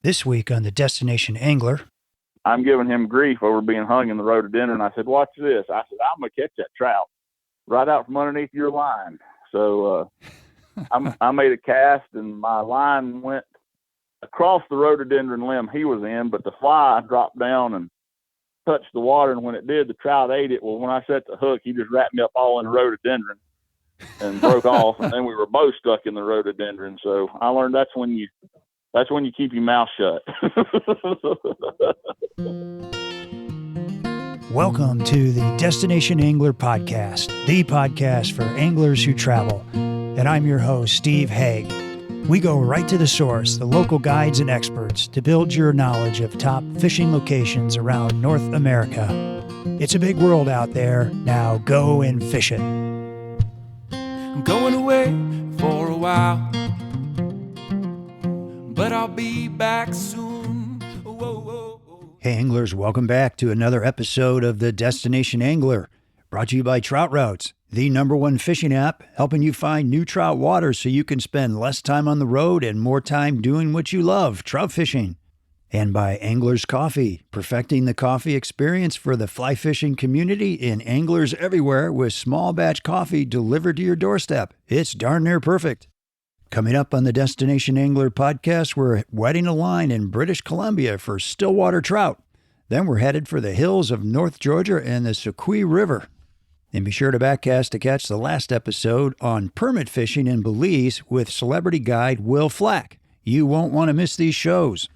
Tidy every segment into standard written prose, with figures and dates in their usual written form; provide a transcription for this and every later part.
This week on the Destination Angler. I'm giving him grief over being hung in the rhododendron. I said, watch this. I said, I'm going to catch that trout right out from underneath your line. So I made a cast, and my line went across the rhododendron limb he was in, but the fly dropped down and touched the water, and when it did, the trout ate it. Well, when I set the hook, he just wrapped me up all in the rhododendron and broke off, and then we were both stuck in the rhododendron. So I learned that's when you keep your mouth shut. Welcome to the Destination Angler Podcast, the podcast for anglers who travel. And I'm your host, Steve Haig. We go right to the source, the local guides and experts, to build your knowledge of top fishing locations around North America. It's a big world out there. Now go and fish it. I'm going away for a while, but I'll be back soon. Whoa, whoa, whoa. Hey anglers, welcome back to another episode of the Destination Angler, brought to you by Trout Routes, the #1 fishing app, helping you find new trout waters so you can spend less time on the road and more time doing what you love, trout fishing. And by Anglers Coffee, perfecting the coffee experience for the fly fishing community and anglers everywhere with small batch coffee delivered to your doorstep. It's darn near perfect. Coming up on the Destination Angler Podcast, we're wetting a line in British Columbia for stillwater trout. Then we're headed for the hills of North Georgia and the Sequoia River. And be sure to backcast to catch the last episode on permit fishing in Belize with celebrity guide Will Flack. You won't want to miss these shows.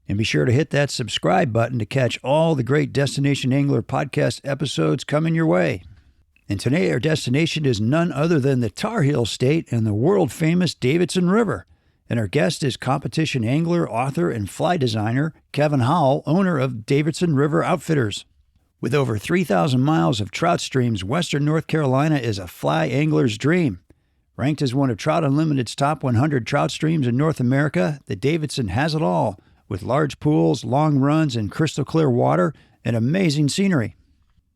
And be sure to hit that subscribe button to catch all the great Destination Angler Podcast episodes coming your way. And today our destination is none other than the Tar Heel State and the world-famous Davidson River. And our guest is competition angler, author, and fly designer Kevin Howell, owner of Davidson River Outfitters. With over 3,000 miles of trout streams, western North Carolina is a fly angler's dream. Ranked as one of Trout Unlimited's top 100 trout streams in North America, the Davidson has it all, with large pools, long runs, and crystal clear water, and amazing scenery.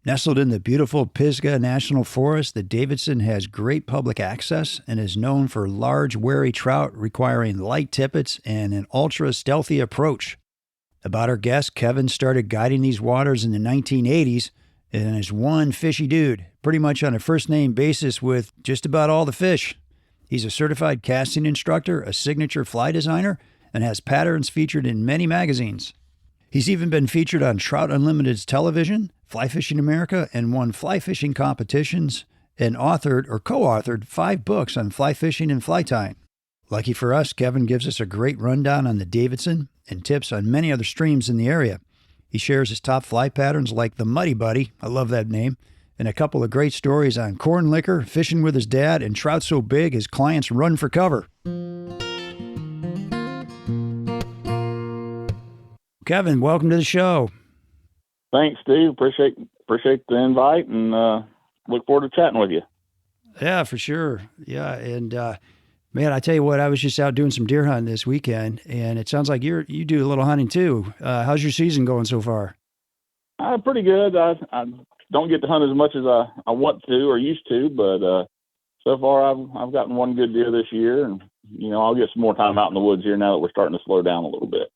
Nestled in the beautiful Pisgah National Forest, the Davidson has great public access and is known for large, wary trout requiring light tippets and an ultra-stealthy approach. About our guest, Kevin started guiding these waters in the 1980s and is one fishy dude, pretty much on a first-name basis with just about all the fish. He's a certified casting instructor, a signature fly designer, and has patterns featured in many magazines. He's even been featured on Trout Unlimited's television, Fly Fishing America, and won fly fishing competitions, and authored or co-authored 5 books on fly fishing and fly tying. Lucky for us, Kevin gives us a great rundown on the Davidson and tips on many other streams in the area. He shares his top fly patterns like the Muddy Buddy, I love that name, and a couple of great stories on corn liquor, fishing with his dad, and trout so big his clients run for cover. Kevin, welcome to the show. Thanks, Steve. Appreciate the invite, and look forward to chatting with you. Yeah, for sure. Yeah, and man, I tell you what, I was just out doing some deer hunting this weekend, and it sounds like you do a little hunting too. How's your season going so far? Pretty good. I don't get to hunt as much as I want to or used to, but so far I've gotten one good deer this year, and I'll get some more time out in the woods here now that we're starting to slow down a little bit.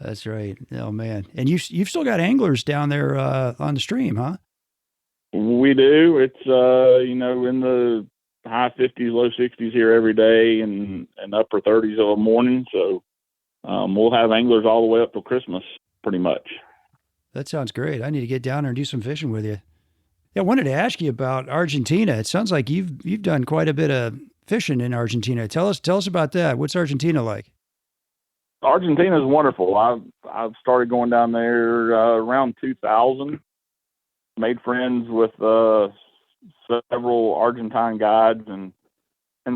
That's right. Oh man, and you've still got anglers down there on the stream, huh? We do. It's in the high 50s, low 60s here every day, and upper 30s of a morning. So we'll have anglers all the way up till Christmas, pretty much. That sounds great. I need to get down there and do some fishing with you. Yeah, I wanted to ask you about Argentina. It sounds like you've done quite a bit of fishing in Argentina. Tell us about that. What's Argentina like? Argentina is wonderful. I've started going down there around 2000. Made friends with several Argentine guides, and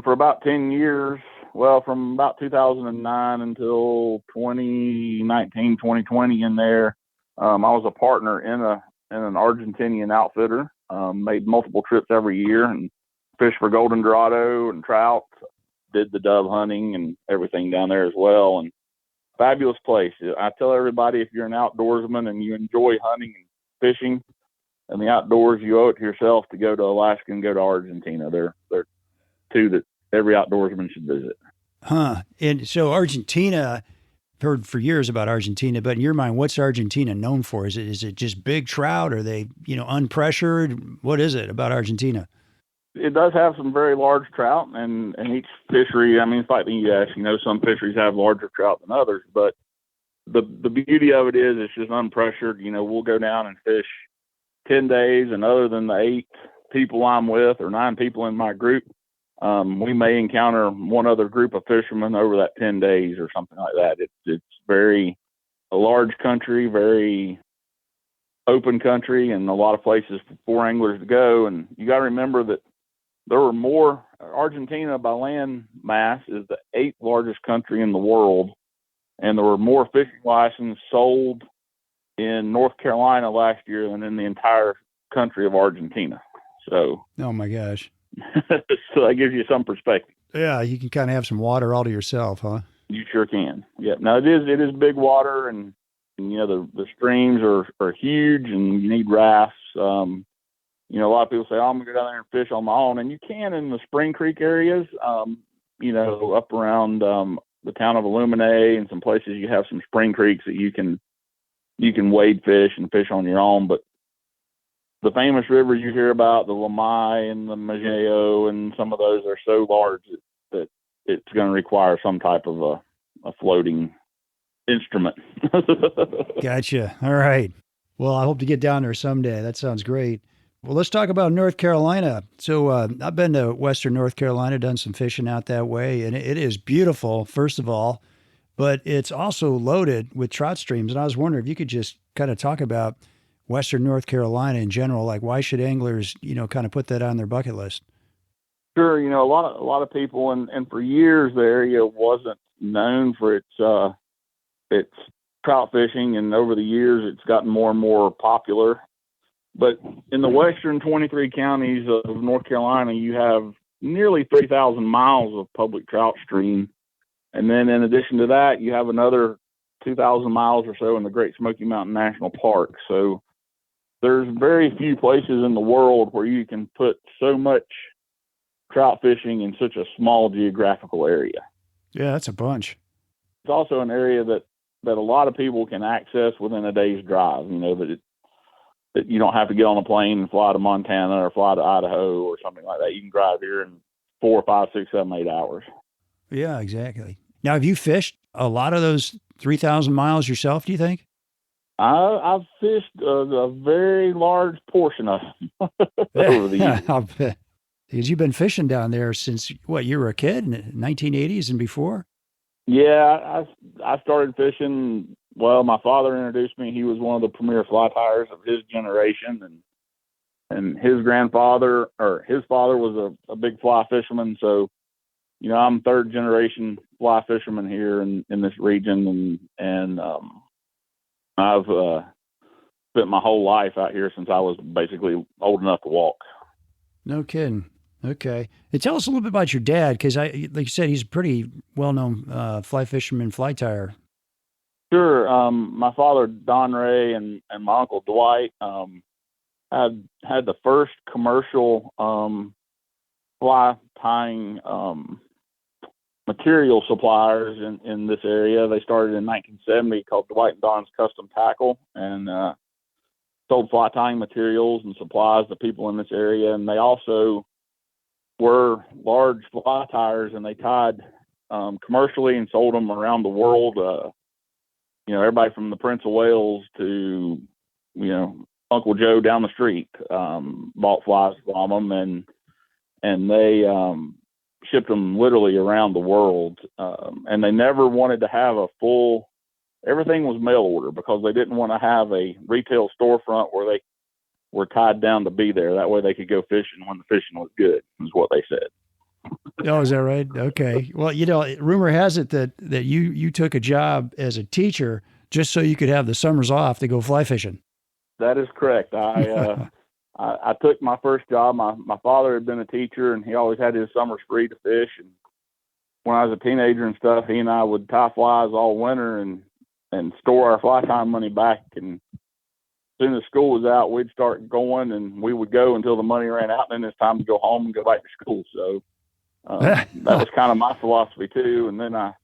for about 10 years, well, from about 2009 until 2019, 2020 in there, I was a partner in an Argentinian outfitter, made multiple trips every year and fished for golden dorado and trout, did the dove hunting and everything down there as well. And fabulous place. I tell everybody, if you're an outdoorsman and you enjoy hunting and fishing and the outdoors, you owe it to yourself to go to Alaska and go to Argentina. They're two that every outdoorsman should visit. Huh. And so Argentina, heard for years about Argentina, but in your mind, what's Argentina known for? Is it just big trout? Are they, unpressured? What is it about Argentina? It does have some very large trout, and each fishery, I mean, it's like the U.S., some fisheries have larger trout than others, but the beauty of it is it's just unpressured. We'll go down and fish 10 days, and other than the 8 people I'm with or 9 people in my group, we may encounter one other group of fishermen over that 10 days or something like that. It's very a large country, very open country, and a lot of places for anglers to go. And you got to remember that there were more. Argentina by land mass is the 8th largest country in the world, and there were more fishing licenses sold in North Carolina last year than in the entire country of Argentina. So, oh my gosh. So that gives you some perspective. Yeah, you can kind of have some water all to yourself, huh? You sure can. Yeah. Now it is big water, and the streams are huge, and you need rafts. A lot of people say, "Oh, I'm gonna go down there and fish on my own," and you can in the Spring Creek areas. Up around the town of Illuminae and some places you have some spring creeks that you can wade fish and fish on your own. But the famous rivers you hear about, the Lamai and the Majeo, and some of those are so large that it's going to require some type of a floating instrument. Gotcha. All right. Well, I hope to get down there someday. That sounds great. Well, let's talk about North Carolina. So I've been to Western North Carolina, done some fishing out that way, and it is beautiful, first of all, but it's also loaded with trout streams. And I was wondering if you could just kind of talk about Western North Carolina in general. Like, why should anglers, kind of put that on their bucket list? Sure. A lot of people, and for years the area wasn't known for its trout fishing, and over the years it's gotten more and more popular. But in the western 23 counties of North Carolina, you have nearly 3,000 miles of public trout stream. And then in addition to that, you have another 2,000 miles or so in the Great Smoky Mountain National Park. So there's very few places in the world where you can put so much trout fishing in such a small geographical area. Yeah, that's a bunch. It's also an area that a lot of people can access within a day's drive, that you don't have to get on a plane and fly to Montana or fly to Idaho or something like that. You can drive here in 4, 5, 6, 7, 8 hours. Yeah, exactly. Now, have you fished a lot of those 3,000 miles yourself, do you think? I've fished a very large portion of them over the years. I'll bet. Because you've been fishing down there since, you were a kid in the 1980s and before? Yeah, I started fishing. Well, my father introduced me. He was one of the premier fly tyers of his generation, and his grandfather or his father was a big fly fisherman. So, I'm 3rd generation fly fisherman here in this region, and I've spent my whole life out here since I was basically old enough to walk. No kidding. Okay. And tell us a little bit about your dad, because like you said, he's a pretty well-known fly fisherman, fly tyer. Sure. My father, Don Ray, and my uncle Dwight had the first commercial fly tying material suppliers in this area. They started in 1970, called Dwight and Don's Custom Tackle, and sold fly tying materials and supplies to people in this area. And they also were large fly tyers, and they tied commercially and sold them around the world. Everybody from the Prince of Wales to, Uncle Joe down the street bought flies from them, and they shipped them literally around the world. And they never wanted to have everything was mail order, because they didn't want to have a retail storefront where they were tied down to be there. That way they could go fishing when the fishing was good, is what they said. Oh, is that right? Okay. Well, rumor has it that you took a job as a teacher just so you could have the summers off to go fly fishing. That is correct. I took my first job. My father had been a teacher, and he always had his summers free to fish. And when I was a teenager and stuff, he and I would tie flies all winter and store our fly time money back. And as soon as school was out, we'd start going, and we would go until the money ran out, and then it's time to go home and go back to school. So that was kind of my philosophy too. And then I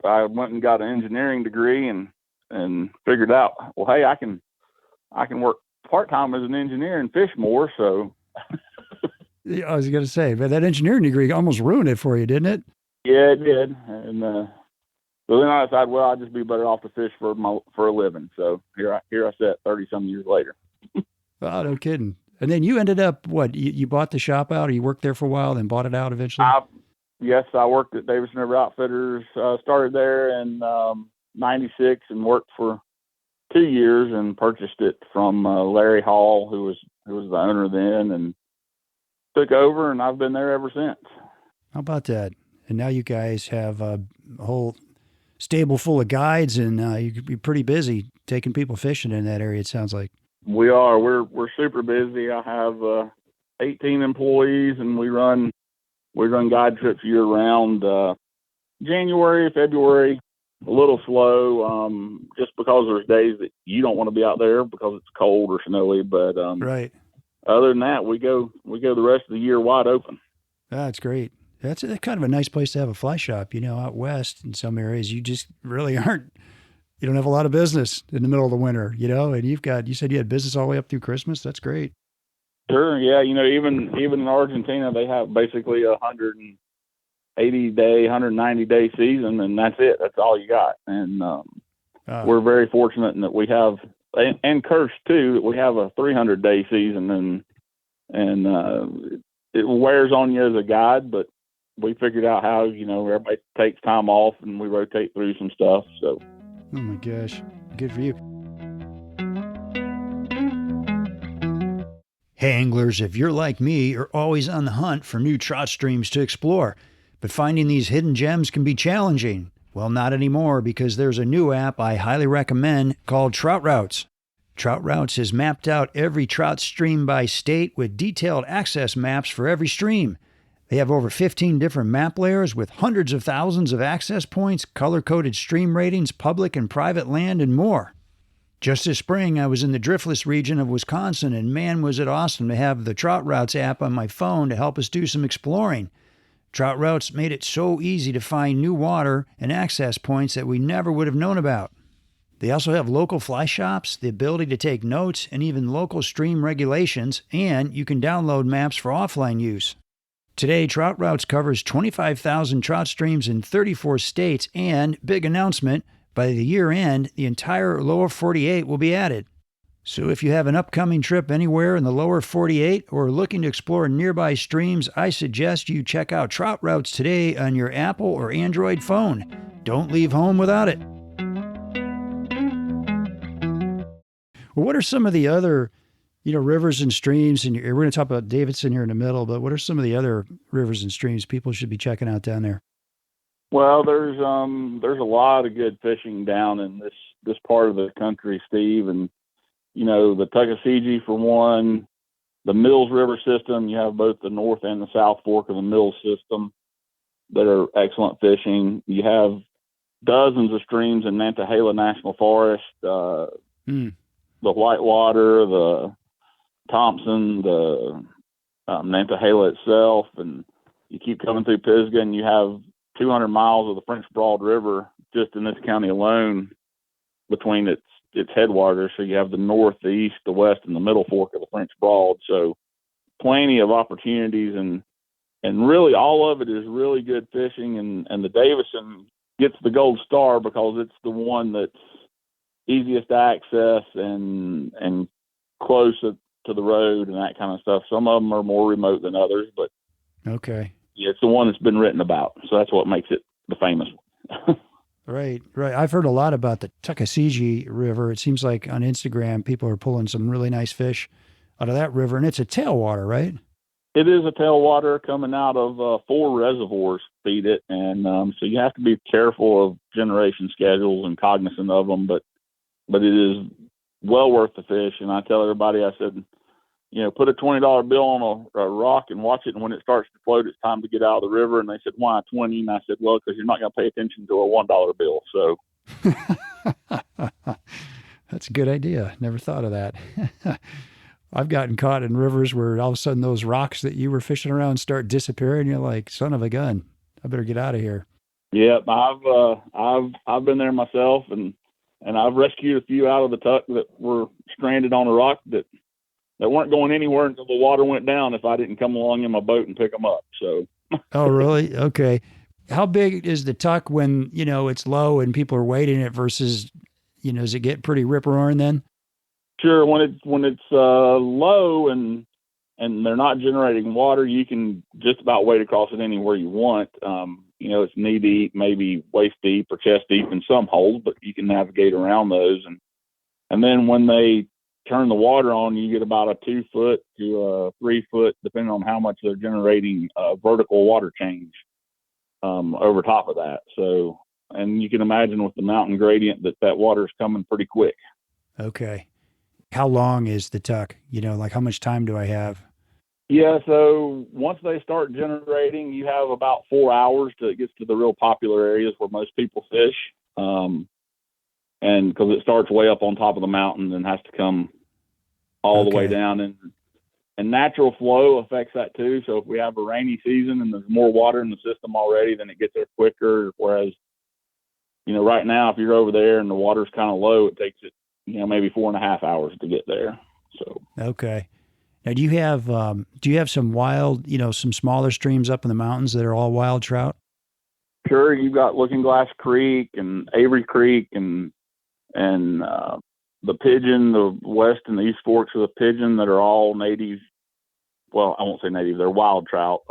I went and got an engineering degree and figured out, well, hey, I can work part-time as an engineer and fish more. So Yeah, I was going to say, but that engineering degree almost ruined it for you, didn't it? yeah, it did. And so then I decided, well, I'd just be better off to fish for a living. So here I sit 30 some years later. Oh, no kidding. And then you ended up, what, you bought the shop out, or you worked there for a while, then bought it out eventually? Yes, I worked at Davidson River Outfitters. Started there in '96 and worked for 2 years and purchased it from Larry Hall, who was the owner then, and took over, and I've been there ever since. How about that? And now you guys have a whole stable full of guides, and you're pretty busy taking people fishing in that area, it sounds like. We are. We're super busy. I have 18 employees, and we run guide trips year round. January, February, a little slow, just because there's days that you don't want to be out there because it's cold or snowy. But right. Other than that, we go the rest of the year wide open. That's great. That's kind of a nice place to have a fly shop. Out west in some areas, you just really aren't. You don't have a lot of business in the middle of the winter, and you said you had business all the way up through Christmas. That's great. Sure. Yeah. Even in Argentina, they have basically 180-day, 190-day season, and that's it. That's all you got. And we're very fortunate in that we have, and cursed too, that we have a 300-day season, and it wears on you as a guide, but we figured out how, everybody takes time off and we rotate through some stuff. So. Oh my gosh. Good for you. Hey anglers, if you're like me, you're always on the hunt for new trout streams to explore. But finding these hidden gems can be challenging. Well, not anymore, because there's a new app I highly recommend called Trout Routes. Trout Routes has mapped out every trout stream by state with detailed access maps for every stream. They have over 15 different map layers with hundreds of thousands of access points, color-coded stream ratings, public and private land, and more. Just this spring, I was in the driftless region of Wisconsin, and man, was it awesome to have the Trout Routes app on my phone to help us do some exploring. Trout Routes made it so easy to find new water and access points that we never would have known about. They also have local fly shops, the ability to take notes, and even local stream regulations, and you can download maps for offline use. Today, Trout Routes covers 25,000 trout streams in 34 states, and, big announcement, by the year end, the entire lower 48 will be added. So if you have an upcoming trip anywhere in the lower 48 or are looking to explore nearby streams, I suggest you check out Trout Routes today on your Apple or Android phone. Don't leave home without it. Well, what are some of the other rivers and streams, and we're going to talk about Davidson here in the middle, but what are some of the other rivers and streams people should be checking out down there? Well, there's a lot of good fishing down in this part of the country, Steve, and the Tuckasegee for one, the Mills River system. You have both the North and the South Fork of the Mills system that are excellent fishing. You have dozens of streams in Nantahala National Forest, the Whitewater, the Thompson, the Nantahala itself, and you keep coming through Pisgah, and you have 200 miles of the French Broad River just in this county alone between its headwaters. So you have the north, the east, the west, and the middle fork of the French Broad. So plenty of opportunities, and really all of it is really good fishing. And the Davidson gets the gold star because it's the one that's easiest to access and close to the road and that kind of stuff. Some of them are more remote than others, but okay. Yeah, it's the one that's been written about. So that's what makes it the famous one. Right. I've heard a lot about the Tuckasegee River. It seems like on Instagram, people are pulling some really nice fish out of that river, and it's a tailwater, right? It is a tailwater coming out of 4 reservoirs feed it, and so you have to be careful of generation schedules and cognizant of them, but it is well worth the fish. And I tell everybody, I said, put a $20 bill on a rock and watch it, and when it starts to float, it's time to get out of the river. And they said, why 20? And I said, well, because you're not going to pay attention to a $1 bill. So that's a good idea. Never thought of that. I've gotten caught in rivers where all of a sudden those rocks that you were fishing around start disappearing. You're like, son of a gun, I better get out of here. Yep, I've been there myself, and I've rescued a few out of the tuck that were stranded on a rock that weren't going anywhere until the water went down. If I didn't come along in my boat and pick them up, so. Oh, really? Okay. How big is the tuck when, it's low and people are wading it versus, does it get pretty rip-roaring then? Sure, when it's low and they're not generating water, you can just about wade across it anywhere you want. It's knee deep, maybe waist deep or chest deep in some holes, but you can navigate around those. And then when they turn the water on, you get about a 2 foot to a 3 foot, depending on how much they're generating, vertical water change over top of that. So, and you can imagine with the mountain gradient that water is coming pretty quick. Okay. How long is the tuck? Like how much time do I have? Yeah, so once they start generating, you have about 4 hours till it gets to the real popular areas where most people fish. And because it starts way up on top of the mountain and has to come all the way down. And natural flow affects that too. So if we have a rainy season and there's more water in the system already, then it gets there quicker. Whereas, right now, if you're over there and the water's kind of low, it takes it, maybe 4.5 hours to get there. So. Okay. Now, do you have some wild, some smaller streams up in the mountains that are all wild trout? Sure. You've got Looking Glass Creek and Avery Creek and the Pigeon, the west and the east forks of the Pigeon that are all native. Well, I won't say native; they're wild trout.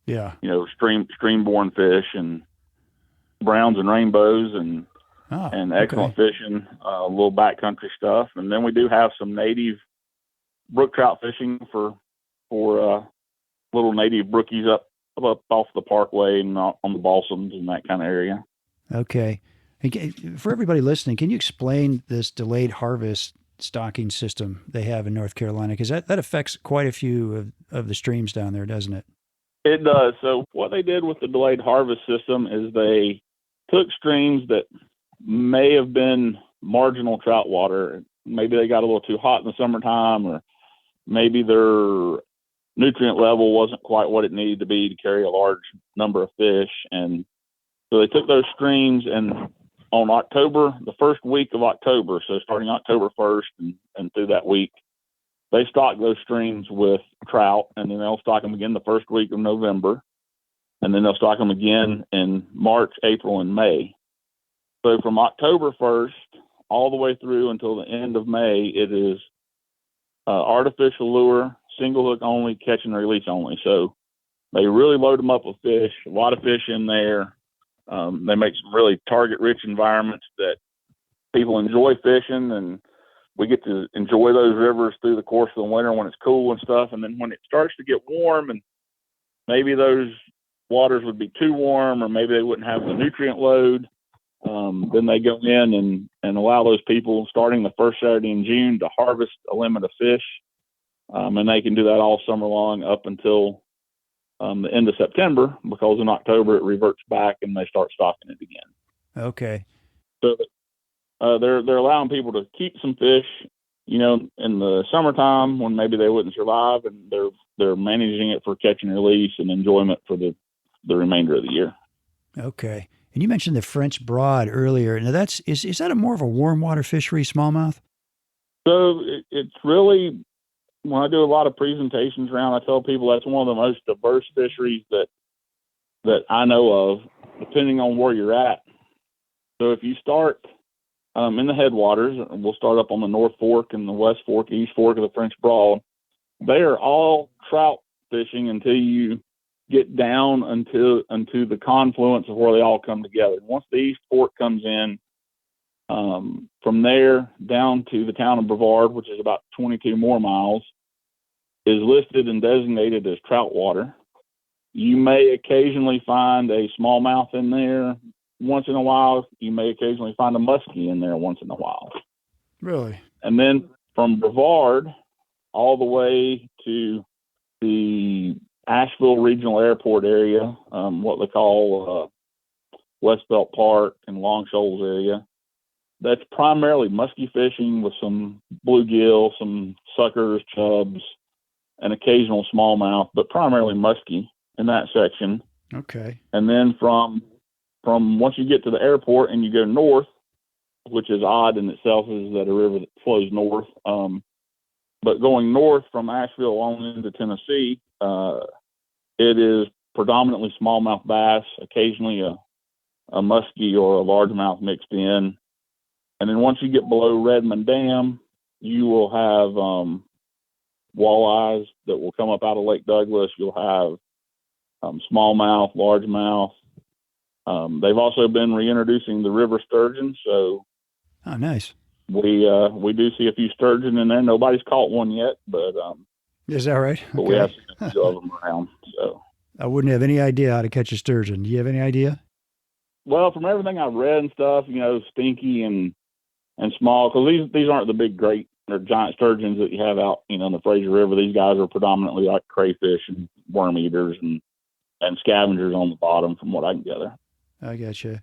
Yeah. Stream-born fish and browns and rainbows and excellent fishing. A little backcountry stuff, and then we do have some native brook trout fishing for little native brookies up off the parkway and on the balsams and that kind of area. Okay. For everybody listening, can you explain this delayed harvest stocking system they have in North Carolina? Because that affects quite a few of the streams down there, doesn't it? It does. So what they did with the delayed harvest system is they took streams that may have been marginal trout water. Maybe they got a little too hot in the summertime, or maybe their nutrient level wasn't quite what it needed to be to carry a large number of fish. And so they took those streams, and on the first week of October, so starting October 1st and through that week, they stock those streams with trout, and then they'll stock them again the first week of November, and then they'll stock them again in March, April, and May. So from October 1st all the way through until the end of May, it is artificial lure, single hook only, catch and release only. So they really load them up with fish, a lot of fish in there. They make some really target-rich environments that people enjoy fishing, and we get to enjoy those rivers through the course of the winter when it's cool and stuff. And then when it starts to get warm, and maybe those waters would be too warm, or maybe they wouldn't have the nutrient load, then they go in and allow those people, starting the first Saturday in June, to harvest a limit of fish. And they can do that all summer long up until the end of September, because in October it reverts back and they start stocking it again. Okay. So they're allowing people to keep some fish, in the summertime when maybe they wouldn't survive, and they're managing it for catch and release and enjoyment for the remainder of the year. Okay. And you mentioned the French Broad earlier. Now is that a more of a warm water fishery, smallmouth? So it's really, when I do a lot of presentations around, I tell people that's one of the most diverse fisheries that I know of, depending on where you're at. So if you start in the headwaters, and we'll start up on the North Fork and the West Fork, East Fork of the French Broad, they are all trout fishing until you get down into the confluence of where they all come together. Once the East Fork comes in, from there down to the town of Brevard, which is about 22 more miles, is listed and designated as trout water. You may occasionally find a smallmouth in there once in a while. You may occasionally find a muskie in there once in a while. Really? And then from Brevard all the way to the Asheville Regional Airport area, what they call Westbelt Park and Long Shoals area, that's primarily muskie fishing with some bluegill, some suckers, chubs, and occasional smallmouth, but primarily muskie in that section. Okay. And then from from once you get to the airport and you go north, which is odd in itself, is that a river that flows north. But going north from Asheville on into Tennessee, it is predominantly smallmouth bass, occasionally a muskie or a largemouth mixed in. And then once you get below Redmond Dam, you will have walleyes that will come up out of Lake Douglas. You'll have smallmouth, largemouth. They've also been reintroducing the river sturgeon, so Oh, nice. we do see a few sturgeon in there. Nobody's caught one yet, but Is that right? but we have seen a few of them around. So I wouldn't have any idea how to catch a sturgeon. Do you have any idea? well, from everything I've read and stuff, stinky and small, because these aren't the big great or giant sturgeons that you have out in the Fraser River. These guys are predominantly like crayfish and worm eaters and scavengers on the bottom, from what I can gather. I gotcha.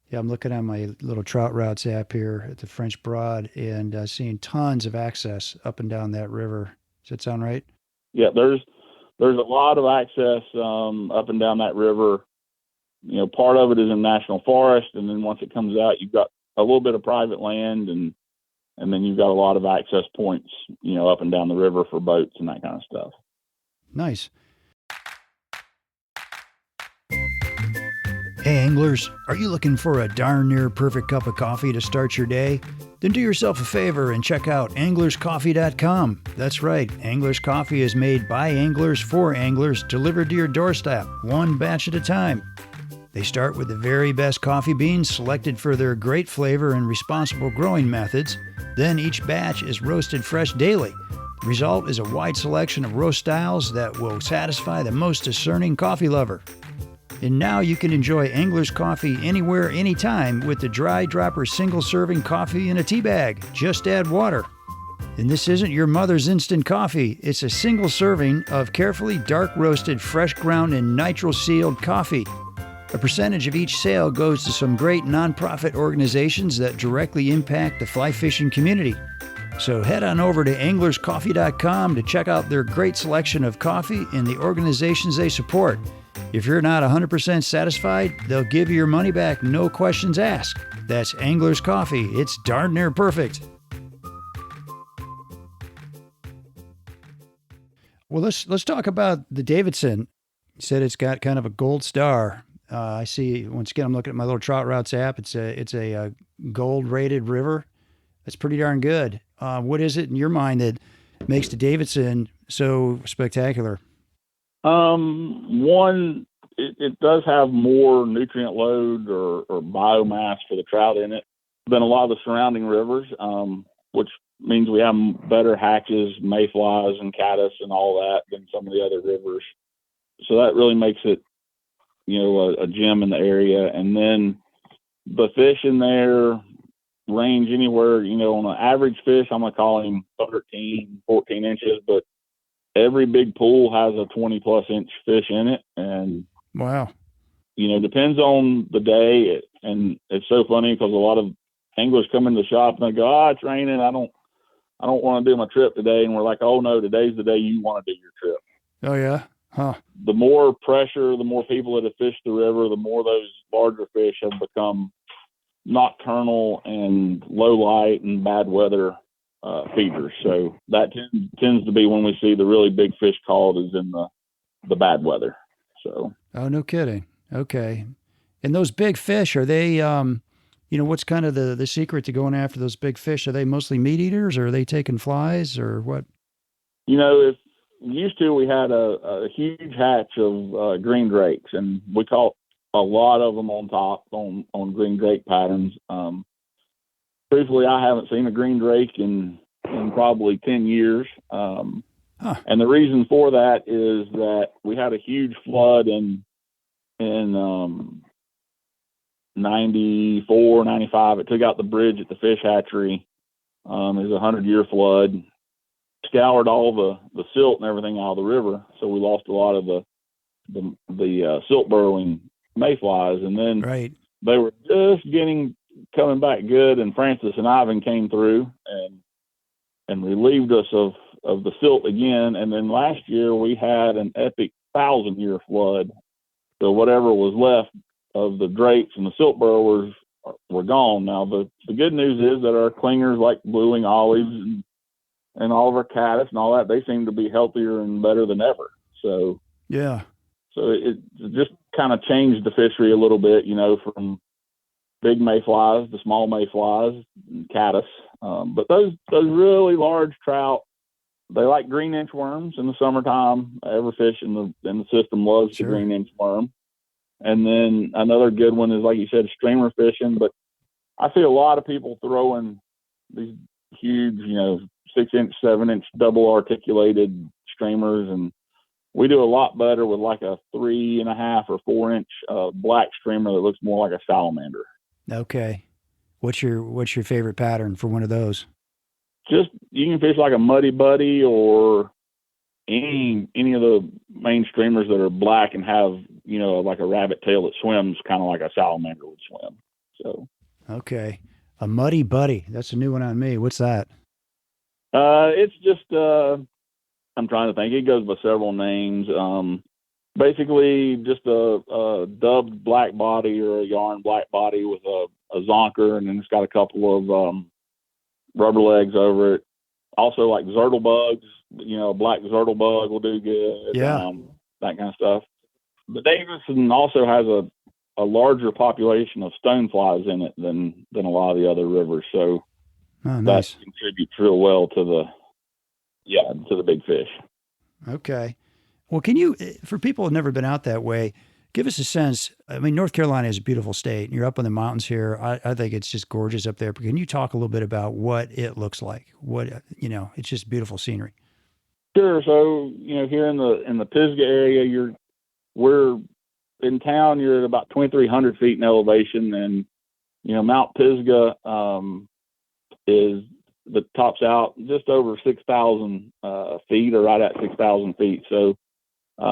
Yeah, I'm looking at my little Trout Routes app here at the French Broad and seeing tons of access up and down that river. Does that sound right? Yeah, there's a lot of access up and down that river. Part of it is in national forest, and then once it comes out, you've got a little bit of private land, and then you've got a lot of access points, up and down the river for boats and that kind of stuff. Nice. Hey anglers, are you looking for a darn near perfect cup of coffee to start your day? Then do yourself a favor and check out anglerscoffee.com. That's right, Anglers Coffee is made by anglers for anglers, delivered to your doorstep, one batch at a time. They start with the very best coffee beans selected for their great flavor and responsible growing methods. Then each batch is roasted fresh daily. The result is a wide selection of roast styles that will satisfy the most discerning coffee lover. And now you can enjoy Angler's Coffee anywhere, anytime with the Dry Dropper single-serving coffee in a tea bag. Just add water. And this isn't your mother's instant coffee. It's a single serving of carefully dark roasted, fresh ground and nitro-sealed coffee. A percentage of each sale goes to some great nonprofit organizations that directly impact the fly fishing community. So head on over to anglerscoffee.com to check out their great selection of coffee and the organizations they support. If you're not 100% satisfied, they'll give you your money back, no questions asked. That's Angler's Coffee. It's darn near perfect. Well, let's talk about the Davidson. You said it's got kind of a gold star. I see, once again, I'm looking at my little Trout Routes app. It's a gold rated river. That's pretty darn good. What is it in your mind that makes the Davidson so spectacular? One, it does have more nutrient load or biomass for the trout in it than a lot of the surrounding rivers, which means we have better hatches, mayflies and caddis and all that than some of the other rivers. So that really makes it, a gem in the area. And then the fish in there range anywhere, on an average fish, I'm going to call him 13, 14 inches, but every big pool has a 20 plus inch fish in it. And wow, depends on the day. And it's so funny because a lot of anglers come in the shop and they go, it's raining. I don't want to do my trip today. And we're like, oh no, today's the day you want to do your trip. Oh yeah. Huh. The more pressure, the more people that have fished the river, the more those larger fish have become nocturnal and low light and bad weather feeders. So that tends to be when we see the really big fish called is in the bad weather. So. Oh, no kidding. Okay. And those big fish, are they, what's kind of the secret to going after those big fish? Are they mostly meat eaters, or are they taking flies, or what? If used to, we had a huge hatch of green drakes, and we caught a lot of them on top on green drake patterns. Truthfully, I haven't seen a green drake in probably 10 years. And the reason for that is that we had a huge flood in 94, 95. It took out the bridge at the fish hatchery. It was a 100-year flood. Scoured all the silt and everything out of the river. So we lost a lot of the silt burrowing mayflies. And then They were just coming back good, and Francis and Ivan came through and relieved us of the silt again. And then last year we had an epic 1,000-year flood. So whatever was left of the drakes and the silt burrowers were gone. Now the good news is that our clingers like blueing olives and all of our caddis and all that, they seem to be healthier and better than ever. So Yeah. So it just kind of changed the fishery a little bit, from big mayflies to small mayflies and caddis. But those really large trout, they like green inchworms in the summertime. Every fish in the system loves the green inchworm. And then another good one is, like you said, streamer fishing. But I see a lot of people throwing these huge, 6-inch, 7-inch double articulated streamers, and we do a lot better with like a 3.5 or 4-inch black streamer that looks more like a salamander. Okay. What's your favorite pattern for one of those? Just, you can fish like a Muddy Buddy or any of the main streamers that are black and have, like a rabbit tail that swims kind of like a salamander would swim. So. Okay. A Muddy Buddy. That's a new one on me. What's that? It's just, I'm trying to think. It goes by several names. Basically, just a dubbed black body or a yarn black body with a zonker, and then it's got a couple of rubber legs over it. Also, like zertle bugs, a black zertle bug will do good. Yeah. That kind of stuff. But Davidson also has a larger population of stoneflies in it than a lot of the other rivers. So nice. That contributes real well to the big fish. Okay. Well, can you, for people who have never been out that way, give us a sense? I mean, North Carolina is a beautiful state. You're up in the mountains here. I think it's just gorgeous up there. But can you talk a little bit about what it looks like? It's just beautiful scenery. Sure. So, here in the Pisgah area, we're in town. You're at about 2,300 feet in elevation, and Mount Pisgah that tops out just over 6,000 feet, or right at 6,000 feet. So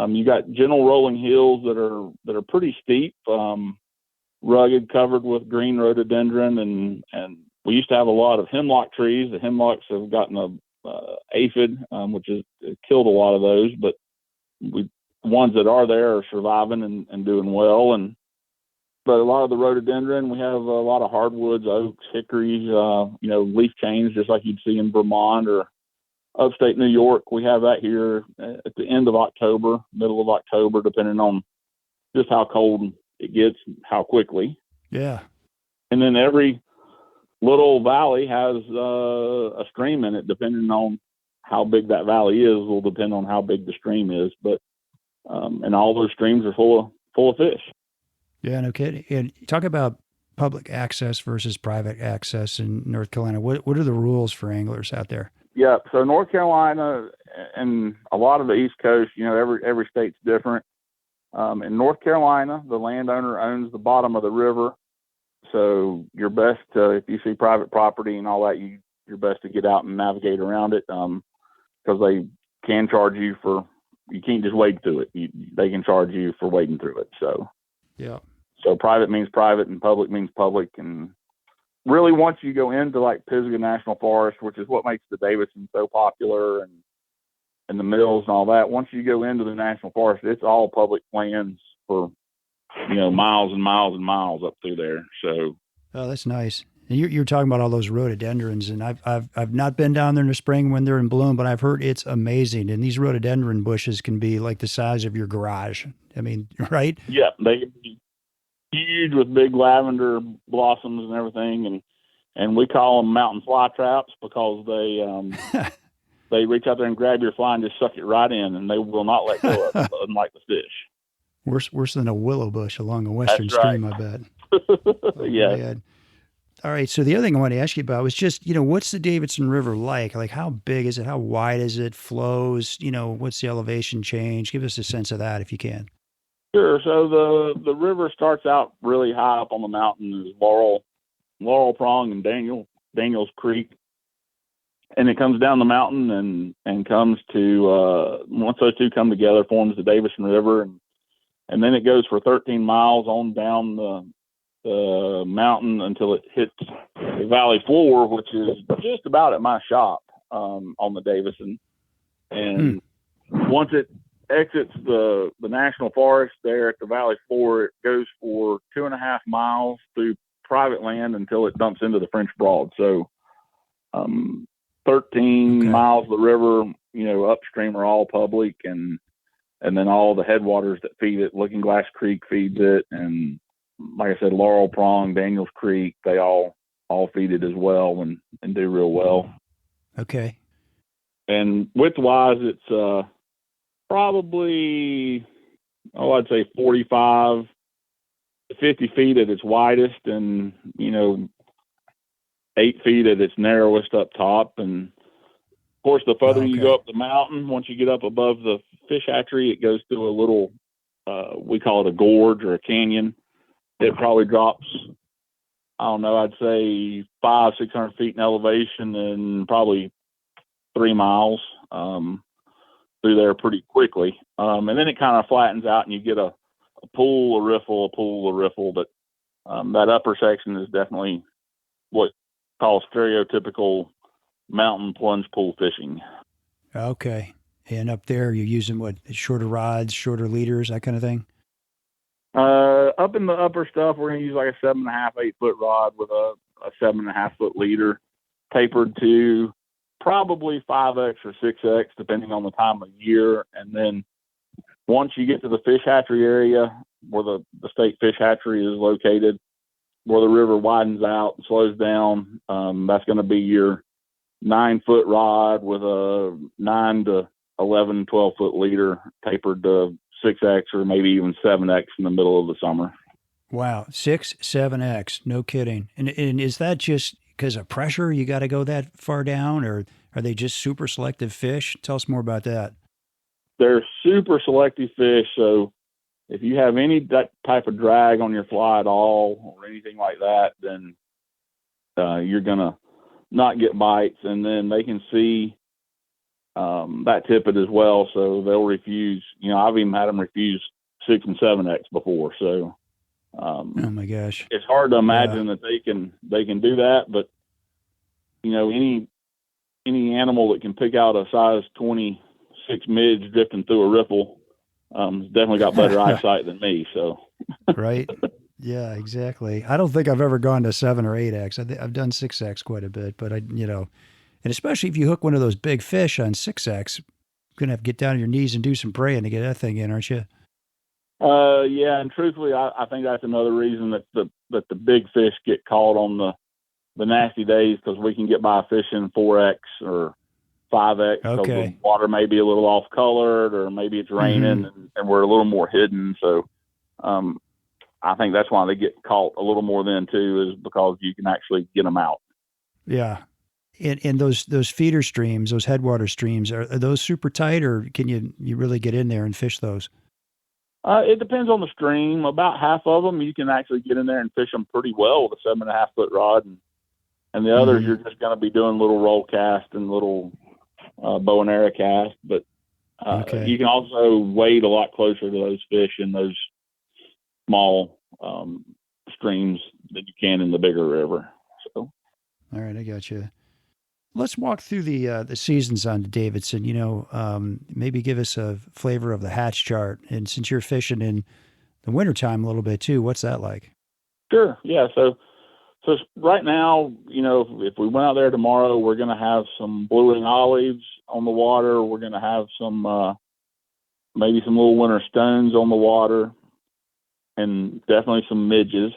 you got gentle rolling hills that are pretty steep, rugged, covered with green rhododendron, and we used to have a lot of hemlock trees. The hemlocks have gotten a aphid, which has killed a lot of those, but ones that are there are surviving and doing well. But a lot of the rhododendron, we have a lot of hardwoods, oaks, hickories, leaf chains, just like you'd see in Vermont or upstate New York. We have that here at the end of October, middle of October, depending on just how cold it gets, how quickly. Yeah. And then every little valley has a stream in it, depending on how big that valley is, will depend on how big the stream is. But and all those streams are full of fish. Yeah, no kidding. And talk about public access versus private access in North Carolina. What are the rules for anglers out there? Yeah, so North Carolina and a lot of the East Coast, every state's different. In North Carolina, the landowner owns the bottom of the river, so you're best if you see private property and all that, you're best to get out and navigate around it, because they can charge you you can't just wade through it. They can charge you for wading through it. So yeah. So private means private and public means public. And really, once you go into like Pisgah National Forest, which is what makes the Davidson so popular, and the mills and all that, once you go into the National Forest, it's all public lands for, miles and miles and miles up through there. So. Oh, that's nice. And you're talking about all those rhododendrons, and I've not been down there in the spring when they're in bloom, but I've heard it's amazing. And these rhododendron bushes can be like the size of your garage. I mean, right? Yeah, they can be huge with big lavender blossoms and everything, and we call them mountain fly traps because they reach out there and grab your fly and just suck it right in, and they will not let go of it, unlike the fish. Worse than a willow bush along a western That's right. stream, I bet. Yeah. Man. All right. So the other thing I wanted to ask you about was just, what's the Davidson River like? Like, how big is it? How wide is it? Flows? What's the elevation change? Give us a sense of that if you can. Sure. So the river starts out really high up on the mountain. There's Laurel Prong and Daniels Creek, and it comes down the mountain and comes to once those two come together, forms the Davidson River, and then it goes for 13 miles on down the mountain until it hits the valley floor, which is just about at my shop on the Davidson. And once it exits the national forest there at the Valley Floor. It goes for 2.5 miles through private land until it dumps into the French Broad. So 13 miles of the river, upstream are all public, and then all the headwaters that feed it, Looking Glass Creek feeds it, and like I said, Laurel Prong, Daniels Creek, they all feed it as well and do real well. Okay. And width-wise, it's probably, I'd say 45 to 50 feet at its widest, and 8 feet at its narrowest up top. And of course, the further you go up the mountain, once you get up above the fish hatchery, it goes through a little, we call it a gorge or a canyon. It probably drops, I'd say 500-600 feet in elevation and probably 3 miles through there pretty quickly. And then it kind of flattens out and you get a pool, a riffle. But that upper section is definitely what called stereotypical mountain plunge pool fishing. Okay. And up there, you're using what, shorter rods, shorter leaders, that kind of thing? Up in the upper stuff, we're going to use like a 7.5, 8 foot rod with a 7.5 foot leader, tapered to probably 5X or 6X, depending on the time of year. And then once you get to the fish hatchery area where the state fish hatchery is located, where the river widens out and slows down, that's going to be your 9 foot rod with a 9 to 11, 12 foot leader, tapered to 6X or maybe even 7X in the middle of the summer. Wow. 6, 7X. No kidding. And is that just because of pressure you got to go that far down, or are they just super selective fish? Tell us more about that. They're super selective fish. So if you have any type of drag on your fly at all or anything like that, then you're going to not get bites. And then they can see that tippet as well. So they'll refuse, I've even had them refuse 6 and 7X before. So, oh my gosh, it's hard to imagine that they can do that, but any animal that can pick out a size 26 midge drifting through a riffle, has definitely got better eyesight than me. So, right. Yeah, exactly. I don't think I've ever gone to 7 or 8X. I've done 6X quite a bit, but and especially if you hook one of those big fish on 6X, you're going to have to get down on your knees and do some praying to get that thing in, aren't you? Yeah. And truthfully, I think that's another reason that the big fish get caught on the nasty days, because we can get by fishing 4X or 5X because the water may be a little off colored, or maybe it's raining and we're a little more hidden. So, I think that's why they get caught a little more then too, is because you can actually get them out. Yeah. And those feeder streams, those headwater streams, are those super tight, or can you really get in there and fish those? It depends on the stream. About half of them you can actually get in there and fish them pretty well with a 7.5 foot rod, and the others you're just going to be doing little roll cast and little bow and arrow cast. But you can also wade a lot closer to those fish in those small streams than you can in the bigger river. So, all right, I got you. Let's walk through the seasons on Davidson. Maybe give us a flavor of the hatch chart. And since you're fishing in the wintertime a little bit too, what's that like? Sure. Yeah. So right now, if we went out there tomorrow, we're going to have some blue-wing olives on the water. We're going to have some maybe some little winter stones on the water, and definitely some midges.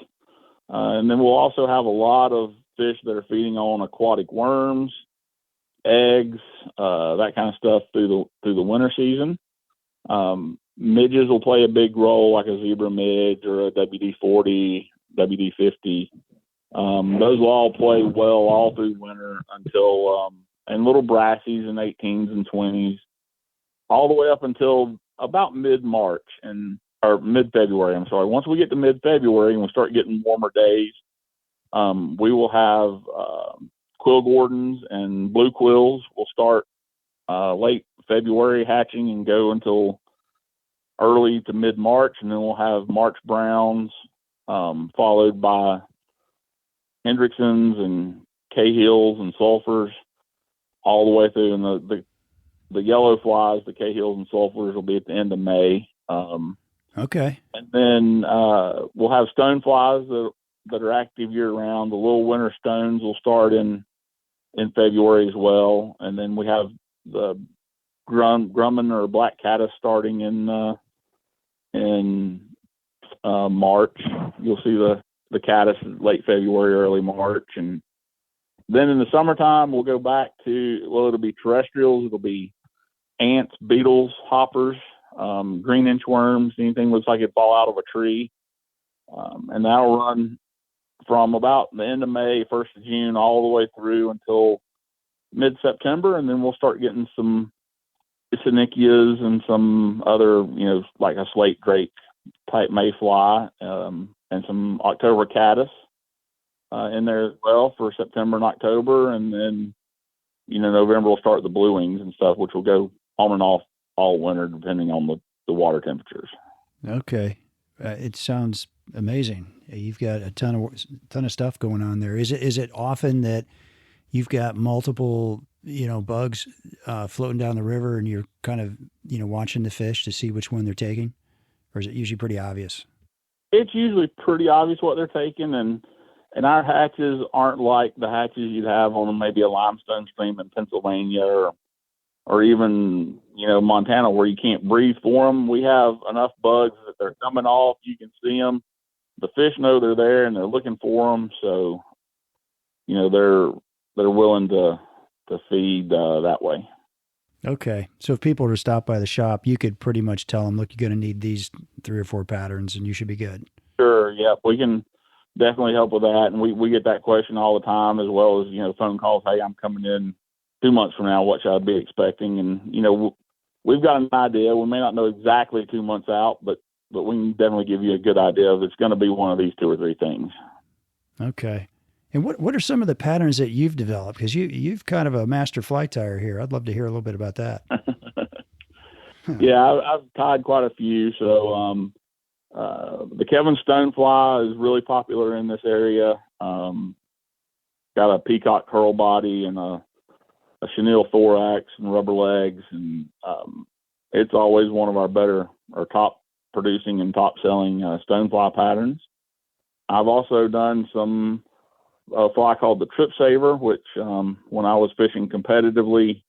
And then we'll also have a lot of fish that are feeding on aquatic worms, eggs, that kind of stuff through the winter season. Midges will play a big role, like a zebra midge or a WD-40, WD-50. Those will all play well all through winter until, and little brassies and 18s and 20s, all the way up until about mid-March or mid-February. I'm sorry. Once we get to mid-February and we start getting warmer days, we will have quill gordons and blue quills will start late February hatching and go until early to mid-March, and then we'll have March browns, followed by Hendricksons and Cahills and sulfurs all the way through. And the yellow flies, the Cahills and sulfurs, will be at the end of May. Okay. And then we'll have stone flies that are active year round. The little winter stones will start in February as well. And then we have the grumman or black caddis starting in March. You'll see the caddis late February, early March. And then in the summertime, we'll go back to, well, it'll be terrestrials. It'll be ants, beetles, hoppers, green inchworms, anything looks like it fall out of a tree. And that'll run from about the end of May, 1st of June, all the way through until mid-September. And then we'll start getting some Synicias and some other, like a slate drake type mayfly, and some October caddis in there as well for September and October. And then, November we'll start the blue wings and stuff, which will go on and off all winter depending on the water temperatures. Okay. It sounds amazing. You've got a ton of stuff going on there. Is it often that you've got multiple, bugs floating down the river and you're kind of, watching the fish to see which one they're taking? Or is it usually pretty obvious? It's usually pretty obvious what they're taking, and our hatches aren't like the hatches you'd have on maybe a limestone stream in Pennsylvania or even, Montana, where you can't breathe for them. We have enough bugs that they're coming off. You can see them. The fish know they're there and they're looking for them. So, they're willing to feed that way. Okay. So if people were to stop by the shop, you could pretty much tell them, look, you're going to need these 3 or 4 patterns and you should be good. Sure. Yeah. We can definitely help with that. And we get that question all the time, as well as, phone calls. Hey, I'm coming in 2 months from now. What should I be expecting? And, we've got an idea. We may not know exactly 2 months out, but we can definitely give you a good idea of it's going to be one of these 2 or 3 things. Okay. And what are some of the patterns that you've developed? Because you've kind of a master fly tyer here. I'd love to hear a little bit about that. Yeah, I've tied quite a few. So the Kevin stonefly is really popular in this area. Got a peacock curl body and a chenille thorax and rubber legs, and it's always one of our better or top producing and top selling stonefly patterns. I've also done a fly called the trip saver, which when I was fishing competitively,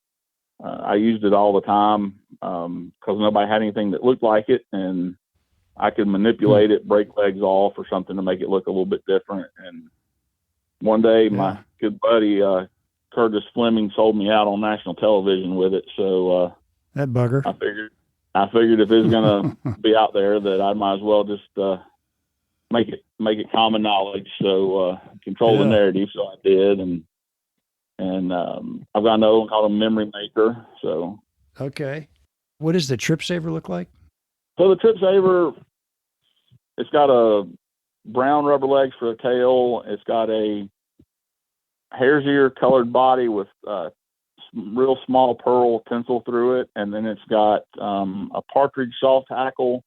I used it all the time because nobody had anything that looked like it, and I could manipulate it, break legs off or something to make it look a little bit different. And one day my good buddy Curtis Fleming sold me out on national television with it. So that bugger. I figured if it's going to be out there, that I might as well just make it common knowledge. So control the narrative. So I did, and I've got another one called a memory maker. So okay, what does the trip saver look like? So the trip saver, it's got a brown rubber legs for a tail. It's got a hare's ear colored body with real small pearl tinsel through it, and then it's got a partridge soft hackle,